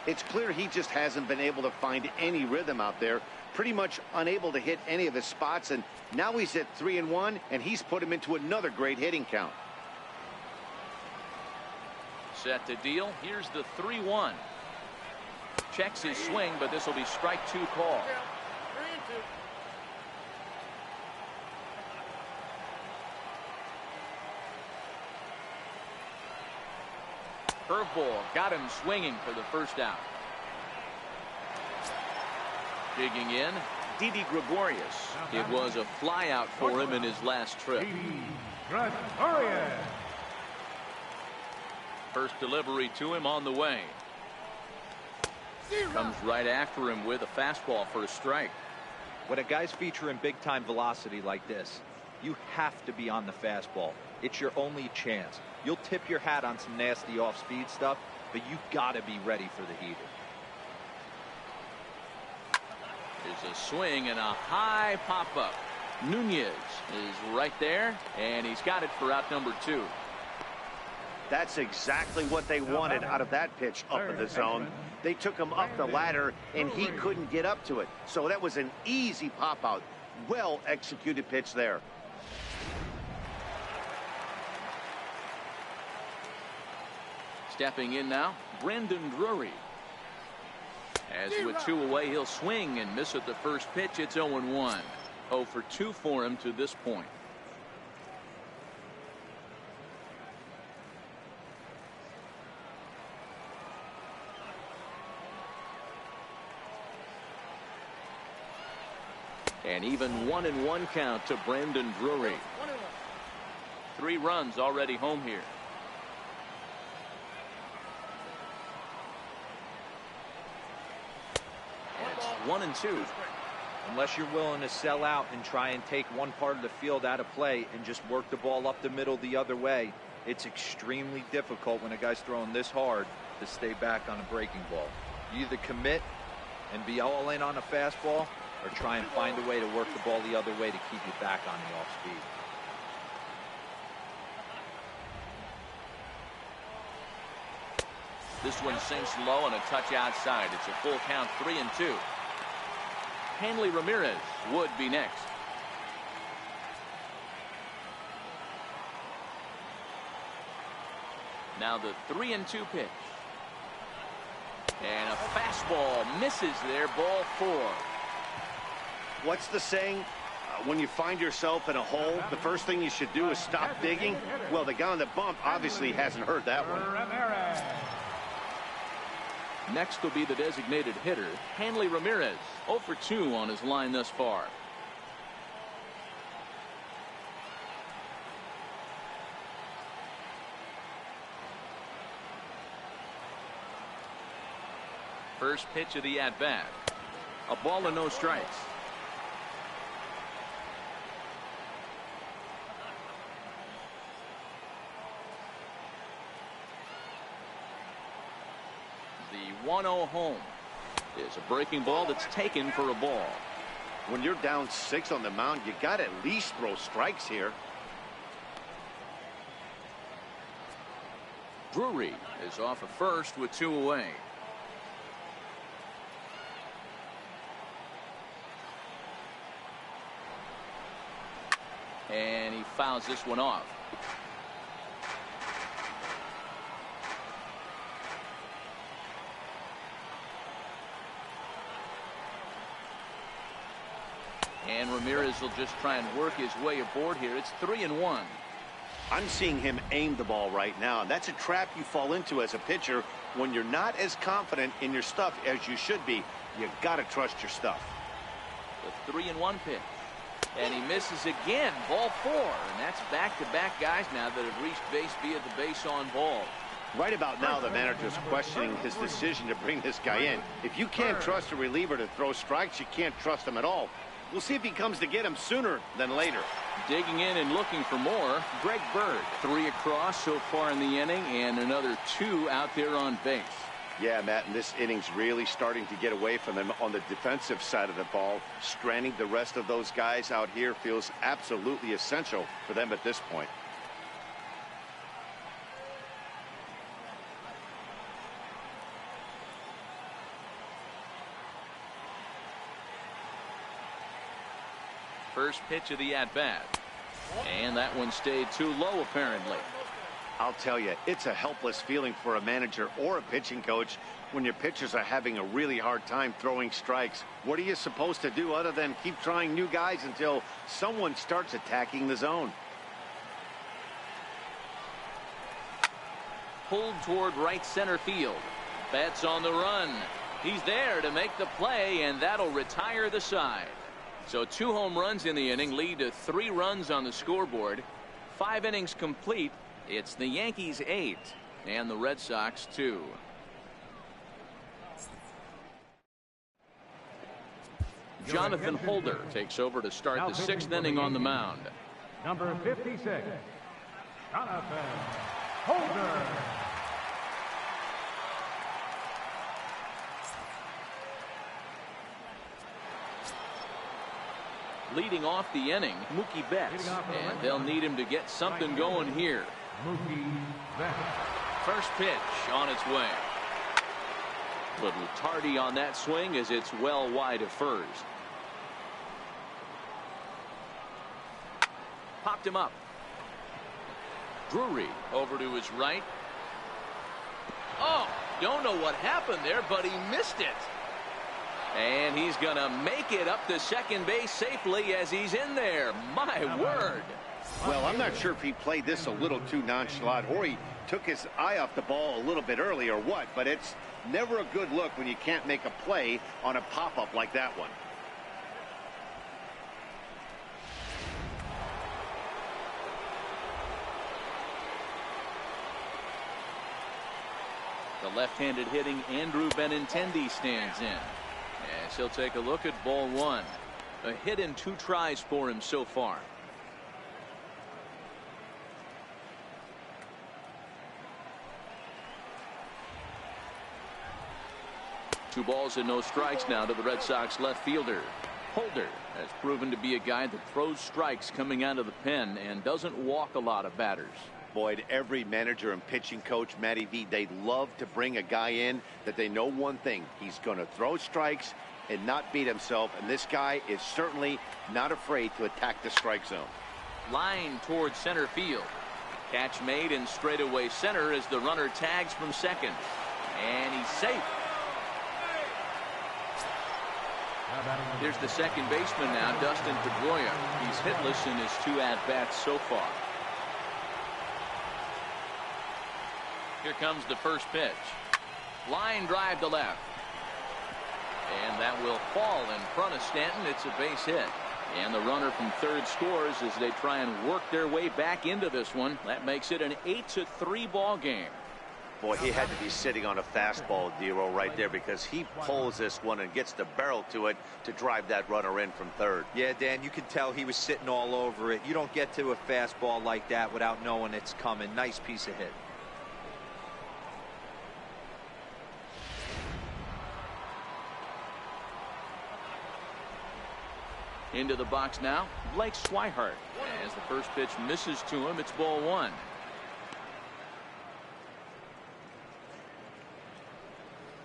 It's clear he just hasn't been able to find any rhythm out there. Pretty much unable to hit any of his spots, and now he's at 3-1, and he's put him into another great hitting count. Set to deal. Here's the 3-1. Checks his swing, but this will be strike 2 call. Curveball got him swinging for the first out. Digging in, Didi Gregorius. It was a flyout for him in his last trip. Didi Gregorius. First delivery to him on the way. Comes right after him with a fastball for a strike. When a guy's featuring big-time velocity like this, you have to be on the fastball. It's your only chance. You'll tip your hat on some nasty off-speed stuff, but you gotta be ready for the heater. There's a swing and a high pop-up. Nunez is right there, and he's got it for out number 2. That's exactly what they wanted out of that pitch up in the zone. They took him up the ladder, and he couldn't get up to it. So that was an easy pop-out. Well-executed pitch there. Stepping in now, Brandon Drury. As with 2 away, he'll swing and miss at the first pitch. It's 0-1. 0 for 2 for him to this point. And even 1-1 count to Brandon Drury. 3 runs already home here. And it's 1-2. Unless you're willing to sell out and try and take one part of the field out of play and just work the ball up the middle the other way, it's extremely difficult when a guy's throwing this hard to stay back on a breaking ball. You either commit and be all in on a fastball, or try and find a way to work the ball the other way to keep you back on the off speed. This one sinks low and a touch outside. It's a full count, 3-2. Hanley Ramirez would be next. Now the 3-2 pitch. And a fastball misses there, ball 4. What's the saying? When you find yourself in a hole, the first thing you should do is stop digging. Well, the guy on the bump obviously hasn't heard that one. Next will be the designated hitter, Hanley Ramirez. 0 for 2 on his line thus far. First pitch of the at-bat. A ball and no strikes. The 1-0 home is a breaking ball that's taken for a ball. When you're down 6 on the mound, you got to at least throw strikes here. Drury is off at first with 2 away. And he fouls this one off. And Ramirez will just try and work his way aboard here. It's 3-1. I'm seeing him aim the ball right now, and that's a trap you fall into as a pitcher when you're not as confident in your stuff as you should be. You got to trust your stuff. The 3-1 pitch. And he misses again, ball 4. And that's back-to-back guys now that have reached base via the base on ball. Right about now, the manager's questioning his decision to bring this guy in. If you can't trust a reliever to throw strikes, you can't trust him at all. We'll see if he comes to get him sooner than later. Digging in and looking for more, Greg Bird. 3 across so far in the inning, and another 2 out there on base. Yeah, Matt, and this inning's really starting to get away from them on the defensive side of the ball. Stranding the rest of those guys out here feels absolutely essential for them at this point. First pitch of the at-bat. And that one stayed too low, apparently. I'll tell you, it's a helpless feeling for a manager or a pitching coach when your pitchers are having a really hard time throwing strikes. What are you supposed to do other than keep trying new guys until someone starts attacking the zone? Pulled toward right center field. Betts on the run. He's there to make the play, and that'll retire the side. So 2 home runs in the inning lead to 3 runs on the scoreboard. 5 innings complete. It's the Yankees 8 And the Red Sox 2. Jonathan Holder takes over to start the 6th inning on the mound. Number 56, Jonathan Holder. Leading off the inning, Mookie Betts, and they'll need him to get something going here. Mookie Betts. First pitch on its way. Little tardy on that swing as it's well wide of first. Popped him up. Drury over to his right. Oh, don't know what happened there, but he missed it. And he's going to make it up to second base safely as he's in there. My word. Well, I'm not sure if he played this a little too nonchalant or he took his eye off the ball a little bit early or what, but it's never a good look when you can't make a play on a pop-up like that one. The left-handed hitting Andrew Benintendi stands in. As he'll take a look at ball one. A hit in 2 tries for him so far. Two balls and no strikes now to the Red Sox left fielder. Holder has proven to be a guy that throws strikes coming out of the pen and doesn't walk a lot of batters. Boyd, every manager and pitching coach, Matty V, they love to bring a guy in that they know one thing. He's going to throw strikes and not beat himself, and this guy is certainly not afraid to attack the strike zone. Line towards center field. Catch made in straightaway center as the runner tags from second. And he's safe. Here's the second baseman now, Dustin Pedroia. He's hitless in his 2 at-bats so far. Here comes the first pitch. Line drive to left. And that will fall in front of Stanton. It's a base hit. And the runner from third scores as they try and work their way back into this one. That makes it an 8-3 ball game. Boy, he had to be sitting on a fastball, Dero, right there, because he pulls this one and gets the barrel to it to drive that runner in from third. Yeah, Dan, you can tell he was sitting all over it. You don't get to a fastball like that without knowing it's coming. Nice piece of hit. Into the box now, Blake Swihart. As the first pitch misses to him, it's ball one.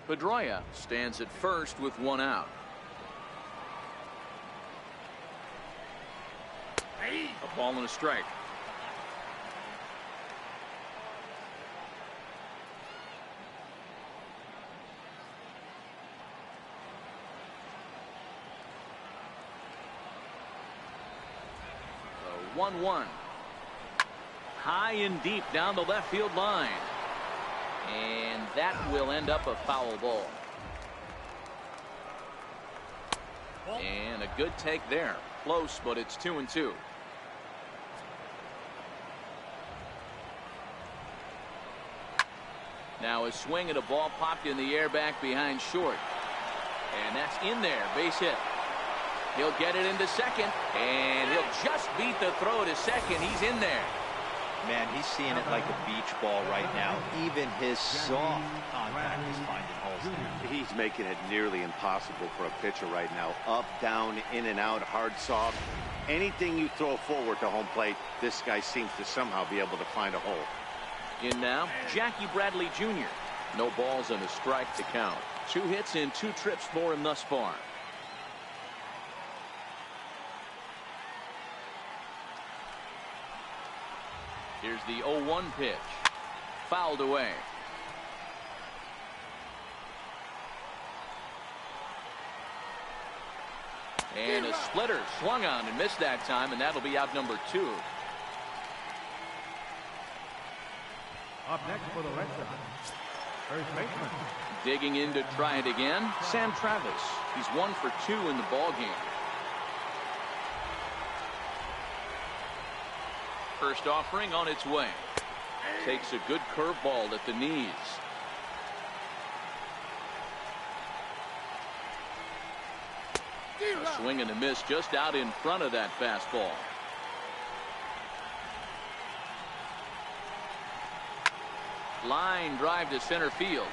Pedroia stands at first with 1 out. A ball and a strike. The 1-1. High and deep down the left field line. And that will end up a foul ball. And a good take there. Close, but it's 2-2. Now a swing and a ball popped in the air back behind short. And that's in there. Base hit. He'll get it into second. And he'll just beat the throw to second. He's in there. Man, he's seeing it like a beach ball right now. Even his soft contact is finding holes. He's making it nearly impossible for a pitcher right now. Up, down, in and out, hard, soft. Anything you throw forward to home plate, this guy seems to somehow be able to find a hole. In now, Jackie Bradley Jr. No balls and a strike to count. 2 hits in 2 trips for him thus far. Here's the 0-1 pitch. Fouled away. And a splitter swung on and missed that time, and that'll be out number 2. Up next for the Red Sox, first baseman. Digging in to try it again, Sam Travis. He's 1 for 2 in the ball game. First offering on its way. Takes a good curveball at the knees. A swing and a miss just out in front of that fastball. Line drive to center field.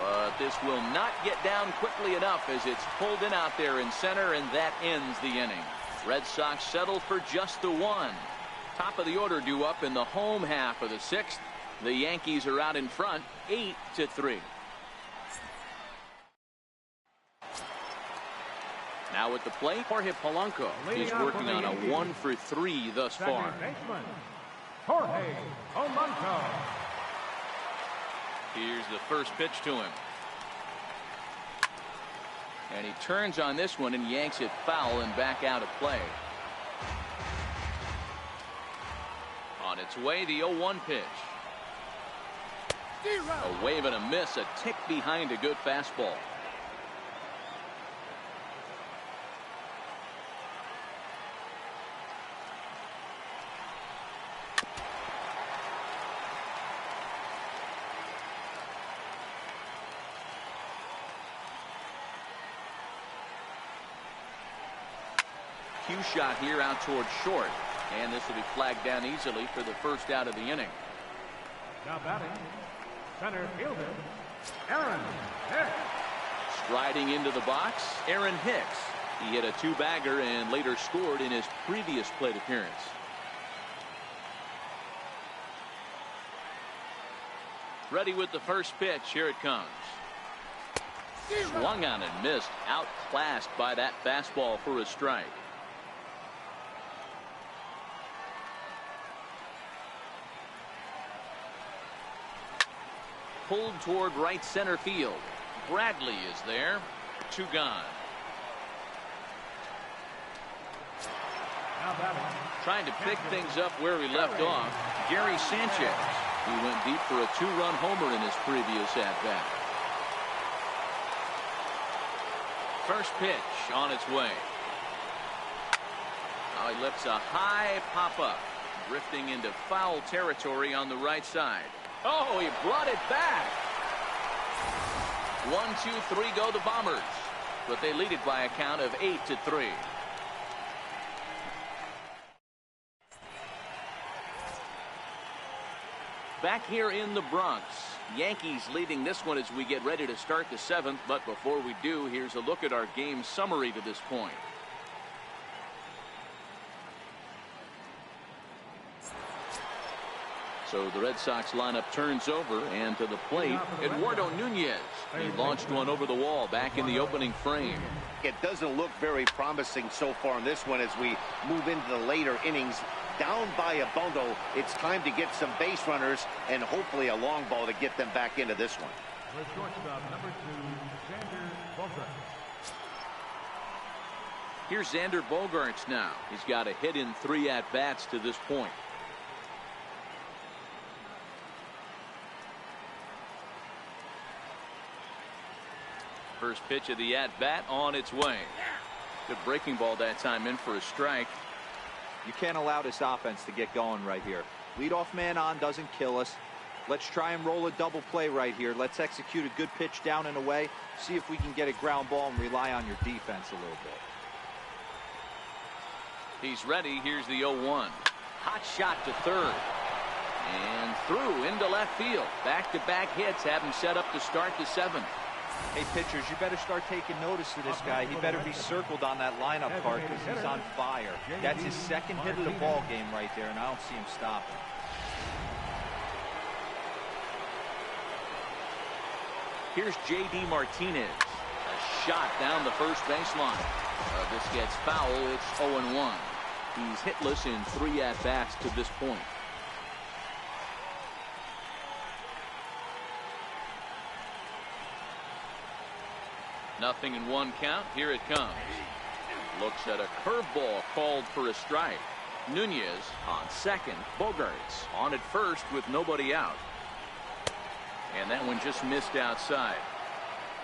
But this will not get down quickly enough as it's pulled in out there in center, and that ends the inning. Red Sox settle for just the one. Top of the order due up in the home half of the sixth. The Yankees are out in front 8-3. Now at the plate, Jorge Polanco. He's working on a 1-for-3 thus far. Jorge Polanco. Here's the first pitch to him. And he turns on this one and yanks it foul and back out of play. On its way, the 0-1 pitch. A wave and a miss, a tick behind a good fastball. Cue shot here out towards short, and this will be flagged down easily for the first out of the inning. Now batting, center fielder, Aaron Hicks. Striding into the box, Aaron Hicks. He hit a two-bagger and later scored in his previous plate appearance. Ready with the first pitch. Here it comes. Swung on and missed. Outclassed by that fastball for a strike. Pulled toward right center field. Bradley is there. Two gone. Trying to pick things up where he left off, Gary Sanchez. He went deep for a two-run homer in his previous at-bat. First pitch on its way. Now he lifts a high pop-up, drifting into foul territory on the right side. Oh, he brought it back. 1-2-3 go the Bombers, but they lead it by a count of 8-3. Back here in the Bronx, Yankees leading this one as we get ready to start the seventh. But before we do, here's a look at our game summary to this point. So the Red Sox lineup turns over, and to the plate, Eduardo Nunez. He launched one over the wall back in the opening frame. It doesn't look very promising so far in this one as we move into the later innings. Down by a bundle, it's time to get some base runners and hopefully a long ball to get them back into this one. The shortstop, number 2, Xander Bogaerts. Here's Xander Bogaerts now. He's got a hit in 3 at-bats to this point. First pitch of the at-bat on its way. Good breaking ball that time, in for a strike. You can't allow this offense to get going right here. Leadoff man on doesn't kill us. Let's try and roll a double play right here. Let's execute a good pitch down and away. See if we can get a ground ball and rely on your defense a little bit. He's ready. Here's the 0-1. Hot shot to third. And through into left field. Back-to-back hits have him set up to start the seventh. Hey, pitchers, you better start taking notice of this guy. He better be circled on that lineup card because he's on fire. That's his second hit of the ball game right there, and I don't see him stopping. Here's J.D. Martinez. A shot down the first baseline. This gets foul. It's 0-1. He's hitless in 3 at-bats to this point. Nothing in 1 count. Here it comes. Looks at a curveball called for a strike. Nunez on second. Bogaerts on at first with nobody out. And that one just missed outside.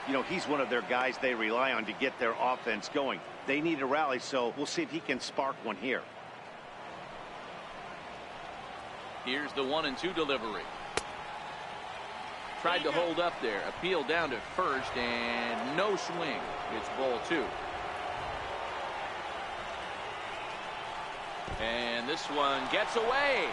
You know, he's one of their guys they rely on to get their offense going. They need a rally, so we'll see if he can spark one here. Here's the 1-2 delivery. Tried to hold up there. Appeal down to first and no swing. It's ball 2. And this one gets away.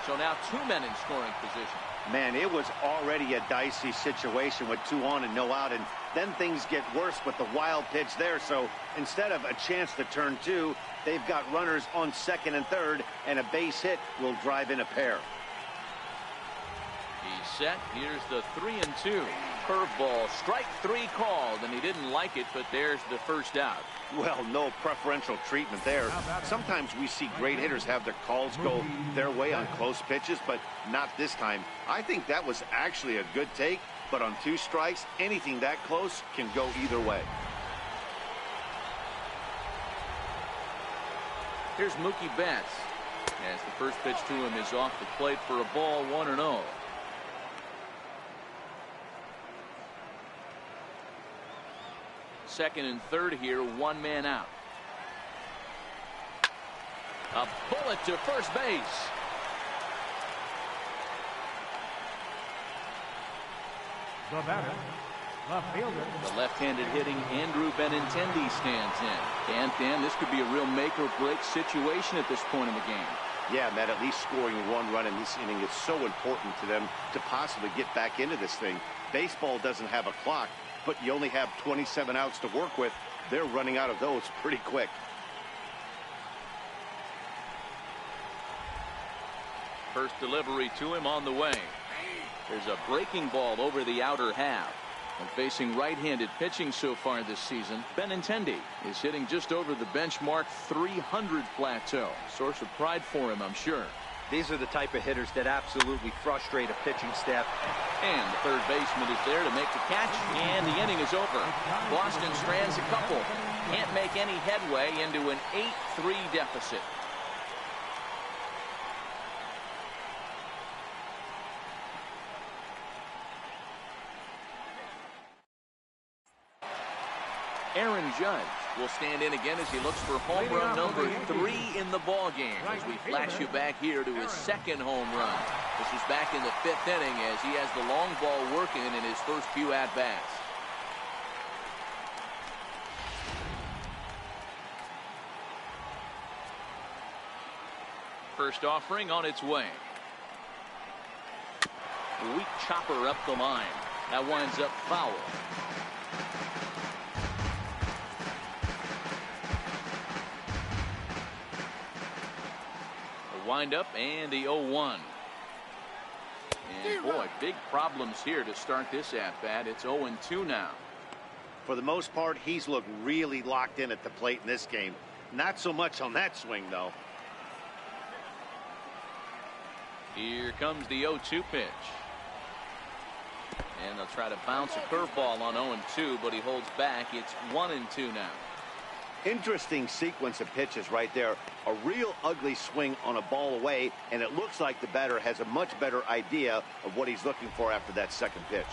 So now 2 men in scoring position. Man, it was already a dicey situation with 2 on and no out, and then things get worse with the wild pitch there. So instead of a chance to turn 2, they've got runners on second and third, and a base hit will drive in a pair. He's set. Here's the 3-2. Curveball, strike 3 called, and he didn't like it, but there's the first out. Well, no preferential treatment there. Sometimes we see great hitters have their calls go their way on close pitches, but not this time. I think that was actually a good take, but on 2 strikes, anything that close can go either way. Here's Mookie Betts as the first pitch to him is off the plate for a ball, 1-0. Second and third here, 1 man out. A bullet to first base. The batter, left fielder. The left-handed hitting Andrew Benintendi stands in. And Dan, this could be a real make-or-break situation at this point in the game. Yeah, Matt, at least scoring 1 run in this inning is so important to them to possibly get back into this thing. Baseball doesn't have a clock, but you only have 27 outs to work with. They're running out of those pretty quick. First delivery to him on the way. There's a breaking ball over the outer half. And facing right-handed pitching so far this season, Benintendi is hitting just over the benchmark 300 plateau. Source of pride for him, I'm sure. These are the type of hitters that absolutely frustrate a pitching staff. And the third baseman is there to make the catch, and the inning is over. Boston strands a couple. Can't make any headway into an 8-3 deficit. Aaron Judge will stand in again as he looks for home run number 3 in the ball game as we flash you back here to his 2nd home run. This is back in the 5th inning as he has the long ball working in his first few at-bats. First offering on its way. Weak chopper up the line. That winds up foul. Wind up and the 0-1. And boy, big problems here to start this at bat. It's 0-2 now. For the most part, he's looked really locked in at the plate in this game. Not so much on that swing, though. Here comes the 0-2 pitch. And they'll try to bounce a curveball on 0-2, but he holds back. It's 1-2 now. Interesting sequence of pitches right there. A real ugly swing on a ball away, and it looks like the batter has a much better idea of what he's looking for after that second pitch.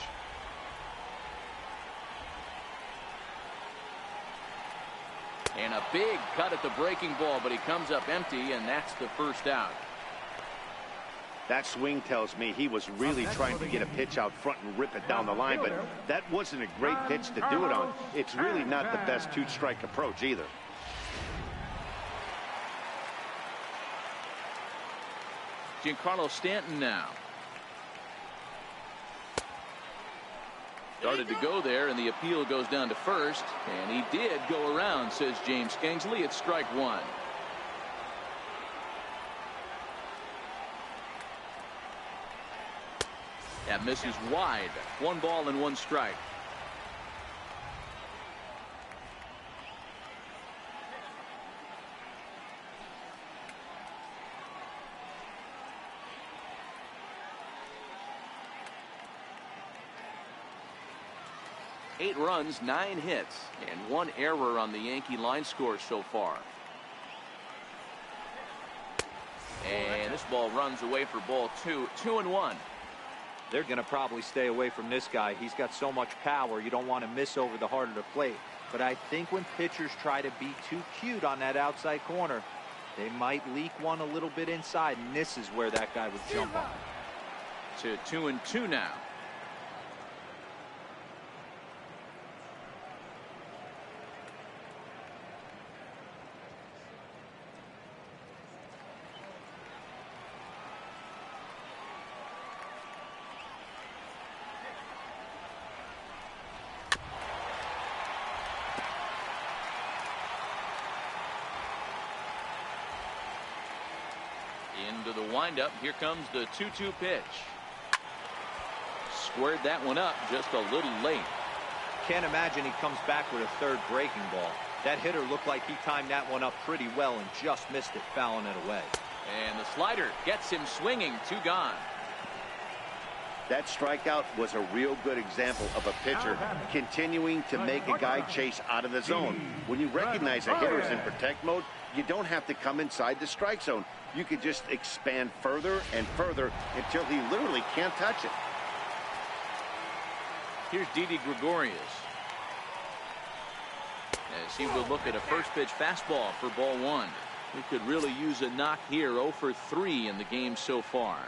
And a big cut at the breaking ball, but he comes up empty, and that's the first out. That swing tells me he was really trying to get a pitch out front and rip it down the line, but that wasn't a great pitch to do it on. It's really not the best 2-strike approach either. Giancarlo Stanton now. Started to go there, and the appeal goes down to first, and he did go around, says James Kingsley. It's strike 1. That misses wide. 1 ball and 1 strike. Eight runs, 9 hits, and 1 error on the Yankee line score so far. And this ball runs away for ball 2. 2-1. They're going to probably stay away from this guy. He's got so much power. You don't want to miss over the heart of the plate. But I think when pitchers try to be too cute on that outside corner, they might leak one a little bit inside, and this is where that guy would jump on. To 2-2 now. Into the windup. Here comes the 2-2 pitch. Squared that one up just a little late. Can't imagine he comes back with a third breaking ball. That hitter looked like he timed that one up pretty well and just missed it, fouling it away. And the slider gets him swinging. 2 gone. That strikeout was a real good example of a pitcher continuing to make a guy chase out of the zone. When you recognize a hitter's in protect mode, you don't have to come inside the strike zone. You could just expand further and further until he literally can't touch it. Here's Didi Gregorius, as he will look at a first pitch fastball for ball 1. He could really use a knock here. 0 for 3 in the game so far.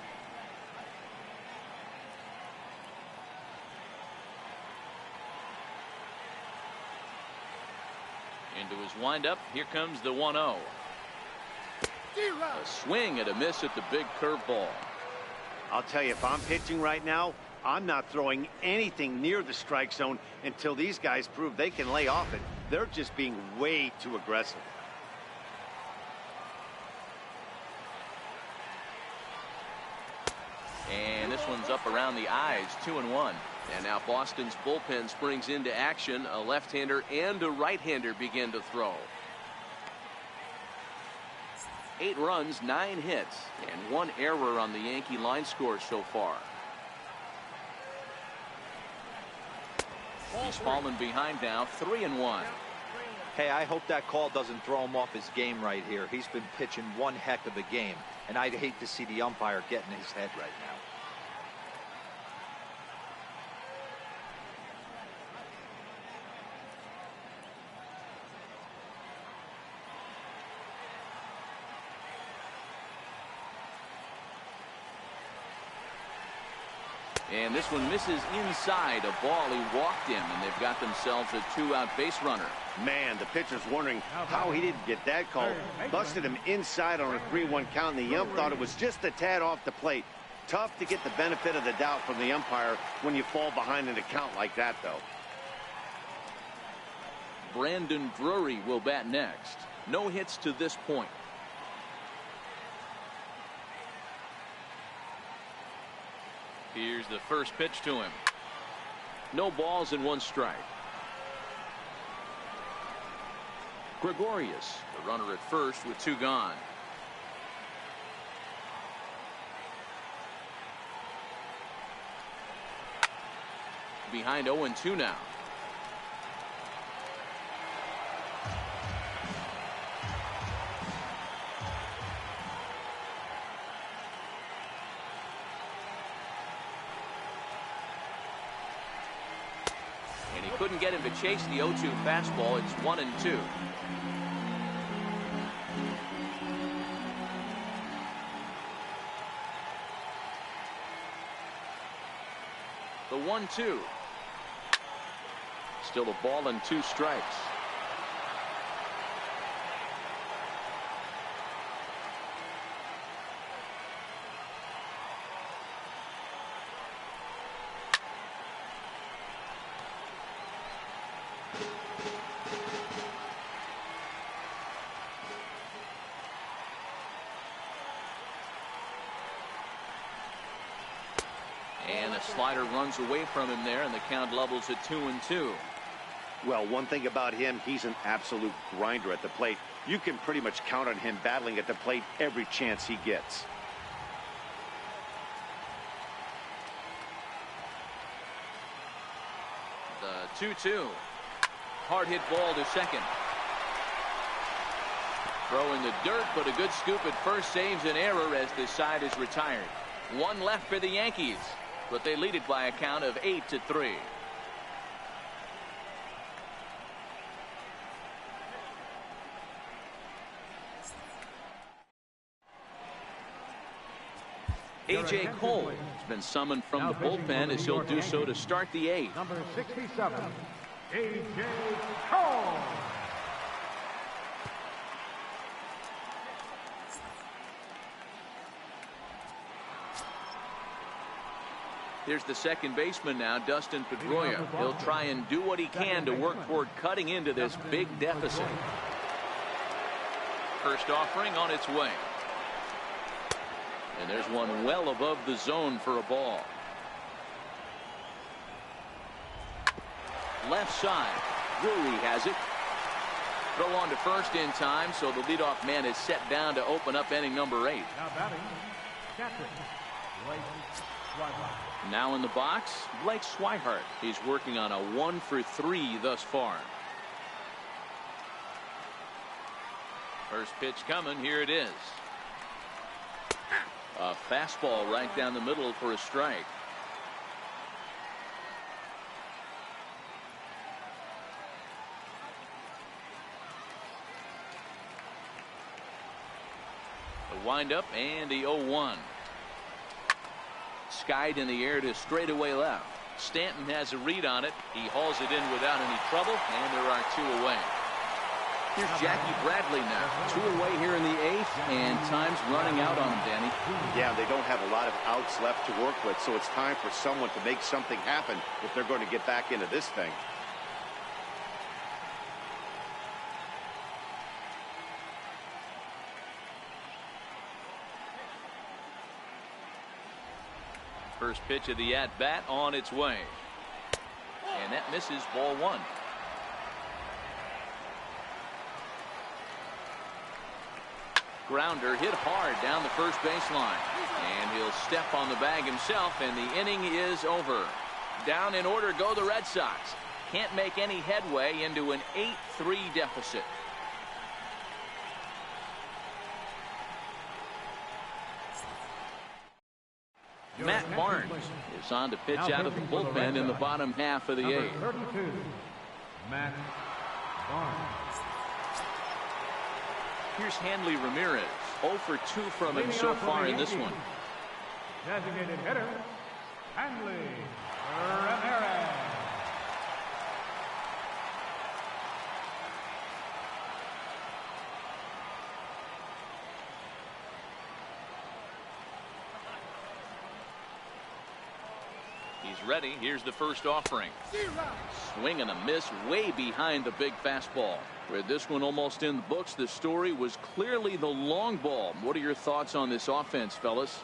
Into his windup. Here comes the 1-0. A swing and a miss at the big curveball. I'll tell you, if I'm pitching right now, I'm not throwing anything near the strike zone until these guys prove they can lay off it. They're just being way too aggressive. And this one's up around the eyes. 2-1. And now Boston's bullpen springs into action. A left-hander and a right-hander begin to throw. 8 runs, 9 hits, and 1 error on the Yankee line score so far. He's fallen behind now. 3-1. Hey, I hope that call doesn't throw him off his game right here. He's been pitching one heck of a game, and I'd hate to see the umpire get in his head right now. And this one misses inside. A ball. He walked him, and they've got themselves a 2-out base runner. Man, the pitcher's wondering how he didn't get that call. Busted him inside on a 3-1 count, and the ump thought it was just a tad off the plate. Tough to get the benefit of the doubt from the umpire when you fall behind in a count like that, though. Brandon Drury will bat next. No hits to this point. Here's the first pitch to him. No balls and 1 strike. Gregorius, the runner at first with 2 gone. Behind 0-2 now. Couldn't get him to chase the 0-2 fastball. It's 1-2. The 1-2. Still a ball and 2 strikes. And the slider runs away from him there, and the count levels at 2-2. Well, one thing about him, he's an absolute grinder at the plate. You can pretty much count on him battling at the plate every chance he gets. The 2-2. Hard hit ball to second. Throw in the dirt, but a good scoop at first saves an error as the side is retired. 1 left for the Yankees, but they lead it by a count of 8-3. A.J. Cole has been summoned from the bullpen as he'll do so to start the eighth. Number 67, A.J. Cole. Here's the second baseman now, Dustin Pedroia. He'll try and do what he can to work toward cutting into this big deficit. First offering on its way. And there's one well above the zone for a ball. Left side. Drury has it. Throw on to first in time, so the leadoff man is set down to open up inning number 8. Now batting, captain, Blake Swihart. Now in the box, Blake Swihart. He's working on a 1-for-3 thus far. First pitch coming. Here it is. A fastball right down the middle for a strike. The windup and the 0-1. Skied in the air to straightaway left. Stanton has a read on it. He hauls it in without any trouble, and there are 2 away. Here's Jackie Bradley now. 2 away here in the 8th, and time's running out on him, Danny. Yeah, they don't have a lot of outs left to work with, so it's time for someone to make something happen if they're going to get back into this thing. First pitch of the at-bat on its way. And that misses, ball 1. Grounder hit hard down the first baseline. And he'll step on the bag himself, and the inning is over. Down in order go the Red Sox. Can't make any headway into an 8-3 deficit. Matt Barnes is on to pitch out of the bullpen in the bottom half of the 8th. 32, Matt Barnes. Here's Hanley Ramirez. 0 for 2 from him so far in this one. Designated hitter, Hanley Ramirez. He's ready. Here's the first offering. Swing and a miss way behind the big fastball. With this one almost in the books, the story was clearly the long ball. What are your thoughts on this offense, fellas?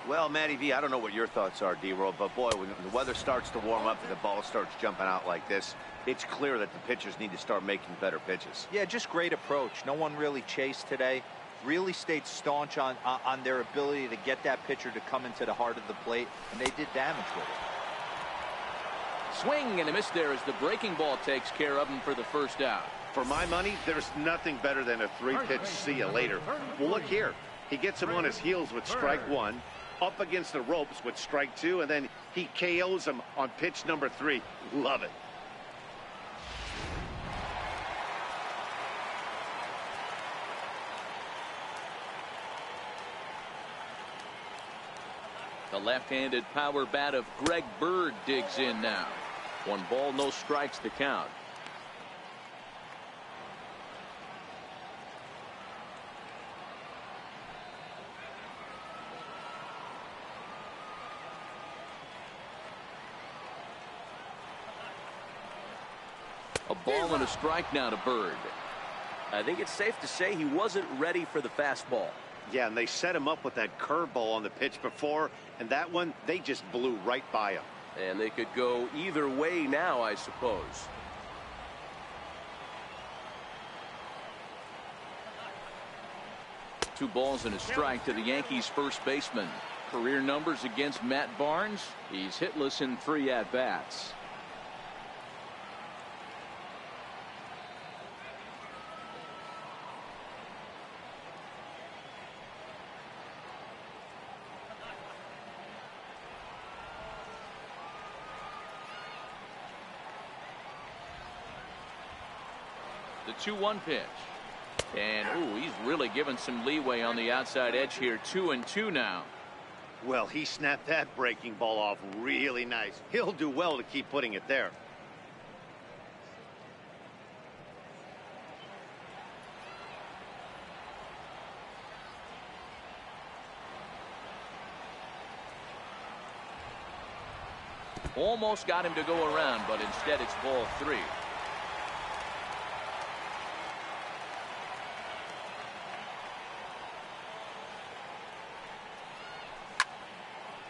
Well, Matty V, I don't know what your thoughts are, D-Roll, but boy, when the weather starts to warm up and the ball starts jumping out like this, it's clear that the pitchers need to start making better pitches. Yeah, just great approach. No one really chased today. Really stayed staunch on their ability to get that pitcher to come into the heart of the plate, and they did damage with it. Swing and a miss there as the breaking ball takes care of him for the first out. For my money, there's nothing better than a 3-pitch see you later. Well, look here. He gets him on his heels with strike 1, up against the ropes with strike 2, and then he KOs him on pitch number 3. Love it. The left-handed power bat of Greg Bird digs in now. 1 ball, no strikes to count. A ball and a strike now to Bird. I think it's safe to say he wasn't ready for the fastball. Yeah, and they set him up with that curveball on the pitch before, and that one, they just blew right by him. And they could go either way now, I suppose. Two balls and a strike to the Yankees first baseman. Career numbers against Matt Barnes. He's hitless in 3 at-bats. The 2-1 pitch. And, ooh, he's really given some leeway on the outside edge here. 2-2 now. Well, he snapped that breaking ball off really nice. He'll do well to keep putting it there. Almost got him to go around, but instead it's ball 3.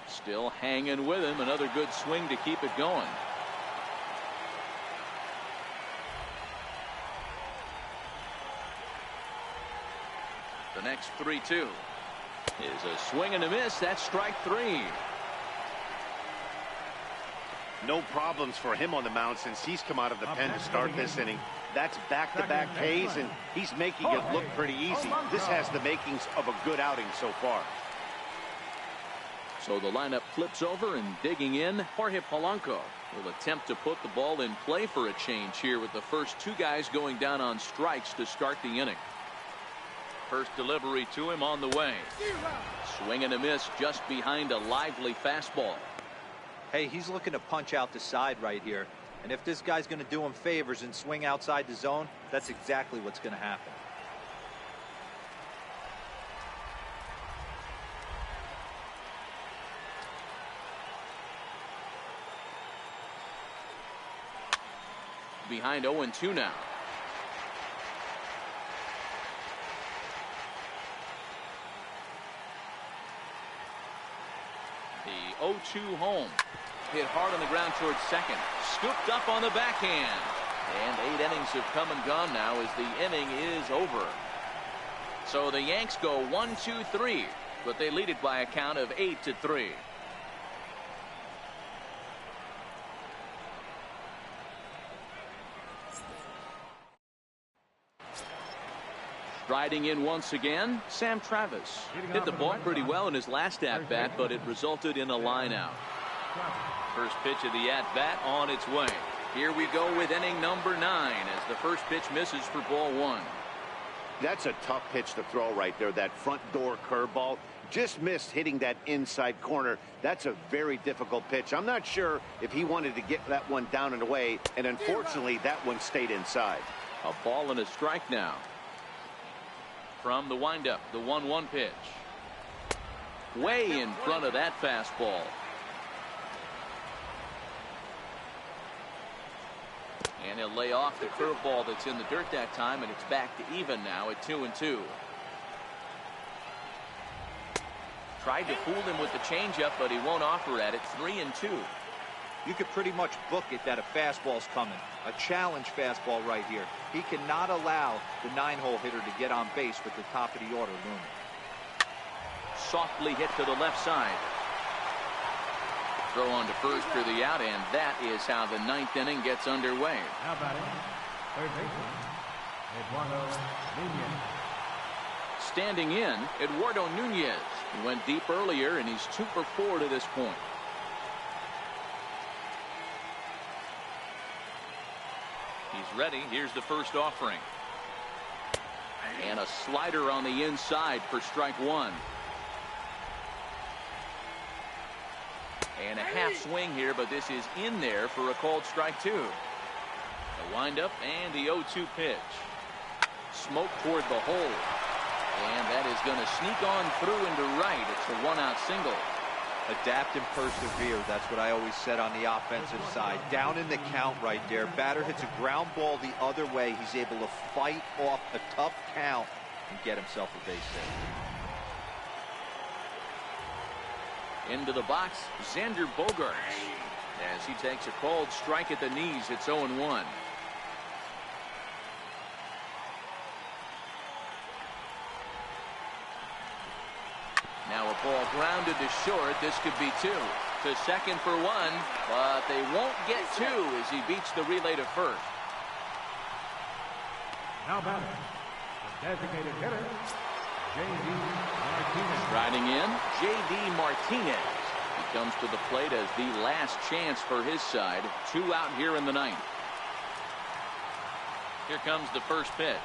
Still hanging with him. Another good swing to keep it going. The next 3-2 is a swing and a miss. That's strike 3. No problems for him on the mound since he's come out of the pen to start this inning. That's back-to-back Ks, and he's making it look pretty easy. This has the makings of a good outing so far. So the lineup flips over, and digging in, Jorge Polanco will attempt to put the ball in play for a change here with the first 2 guys going down on strikes to start the inning. First delivery to him on the way. Swing and a miss just behind a lively fastball. Hey, he's looking to punch out the side right here. And if this guy's going to do him favors and swing outside the zone, that's exactly what's going to happen. Behind 0-2 now. The 0-2 home. Hit hard on the ground towards second. Scooped up on the backhand. And 8 innings have come and gone now as the inning is over. So the Yanks go 1-2-3, but they lead it by a count of 8-3. Riding in once again, Sam Travis. Hit the ball pretty well in his last at-bat, but it resulted in a line-out. First pitch of the at-bat on its way. Here we go with inning number 9 as the first pitch misses for ball 1. That's a tough pitch to throw right there. That front door curveball just missed hitting that inside corner. That's a very difficult pitch. I'm not sure if he wanted to get that one down and away, and unfortunately that one stayed inside. A ball and a strike now. From the windup, the 1-1 pitch. Way in front of that fastball. And he'll lay off the curveball that's in the dirt that time, and it's back to even now at 2-2. Tried to fool him with the changeup, but he won't offer at it. 3-2. You could pretty much book it that a fastball's coming. A challenge fastball right here. He cannot allow the 9-hole hitter to get on base with the top of the order looming. Softly hit to the left side. Throw on to first for the out, and that is how the 9th inning gets underway. Now batting, third baseman, Eduardo Nunez. Standing in, Eduardo Nunez. He went deep earlier, and he's 2 for 4 to this point. He's ready. Here's the first offering. And a slider on the inside for strike 1. And a half swing here, but this is in there for a called strike 2. The windup and the 0-2 pitch. Smoke toward the hole. And that is going to sneak on through into right. It's a 1-out single. Adapt and persevere. That's what I always said on the offensive side. Down in the count right there. Batter hits a ground ball the other way. He's able to fight off a tough count and get himself a base hit. Into the box, Xander Bogaerts. As he takes a called strike at the knees, it's 0-1. Now a ball grounded to short. This could be 2. To second for 1, but they won't get 2 as he beats the relay to first. Now batting, the designated hitter, J.D. Martinez. Riding in, J.D. Martinez. He comes to the plate as the last chance for his side. 2 out here in the 9th. Here comes the first pitch.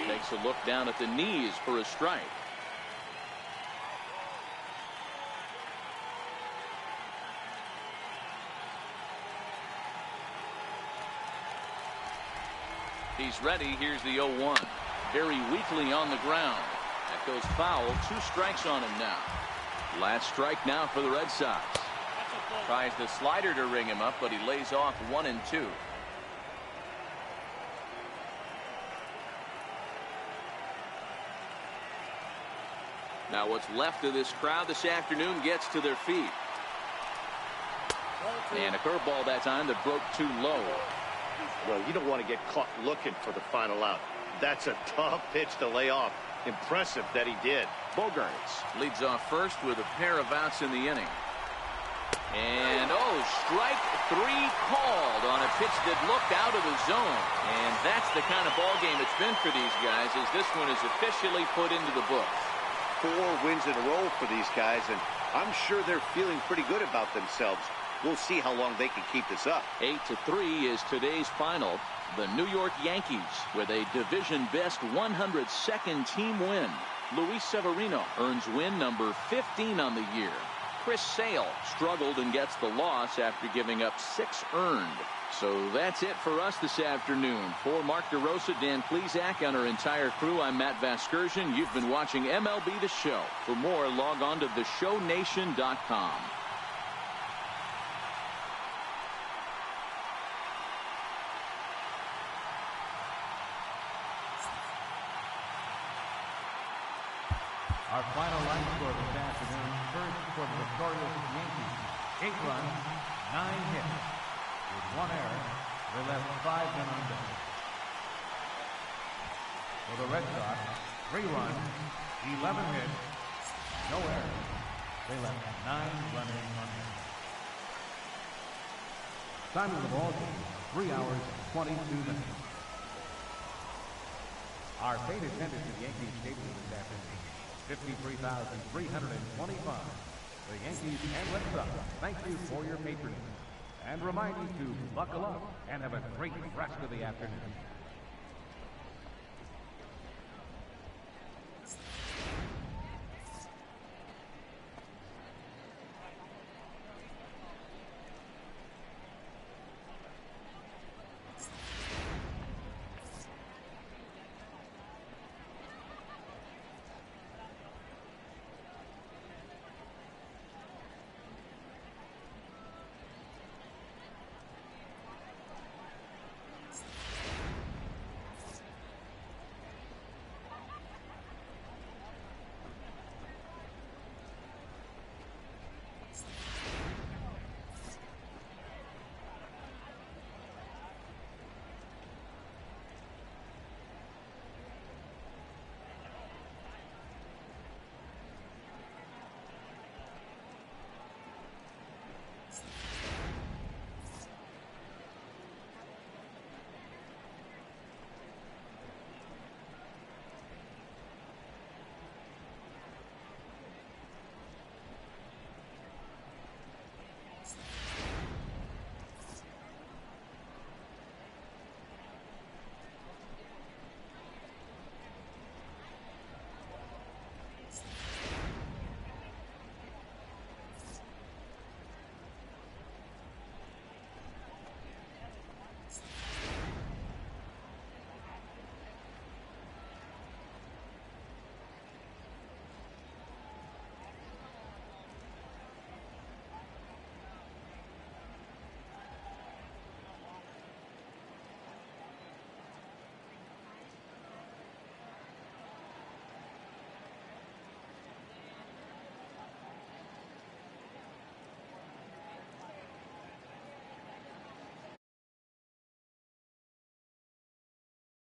Takes a look down at the knees for a strike. He's ready. Here's the 0-1. Very weakly on the ground. That goes foul. 2 strikes on him now. Last strike now for the Red Sox. Tries the slider to ring him up, but he lays off 1-2. Now what's left of this crowd this afternoon gets to their feet. And a curveball that time that broke too low. Well, you don't want to get caught looking for the final out. That's a tough pitch to lay off. Impressive that he did. Bogaerts leads off first with a pair of outs in the inning. And strike 3 called on a pitch that looked out of the zone. And that's the kind of ball game it's been for these guys, as this one is officially put into the books. 4 wins in a row for these guys, and I'm sure they're feeling pretty good about themselves. We'll see how long they can keep this up. 8-3 is today's final. The New York Yankees with a division best 102nd team win. Luis Severino earns win number 15 on the year. Chris Sale struggled and gets the loss after giving up 6 earned. So that's it for us this afternoon. For Mark DeRosa, Dan Plesac, and our entire crew, I'm Matt Vasgersian. You've been watching MLB The Show. For more, log on to theshownation.com. Our final line score this afternoon, first for the victorious Yankees, 8 runs, 9 hits. With 1 error, they left 5 men on base. For the Red Sox, 3 runs, 11 hits, no errors. They left 9 runners on base. Time of the ball game, 3 hours, 22 minutes. Our paid attendance at Yankee Stadium this afternoon, 53,325. The Yankees and Red Sox thank you for your patronage and remind you to buckle up and have a great rest of the afternoon.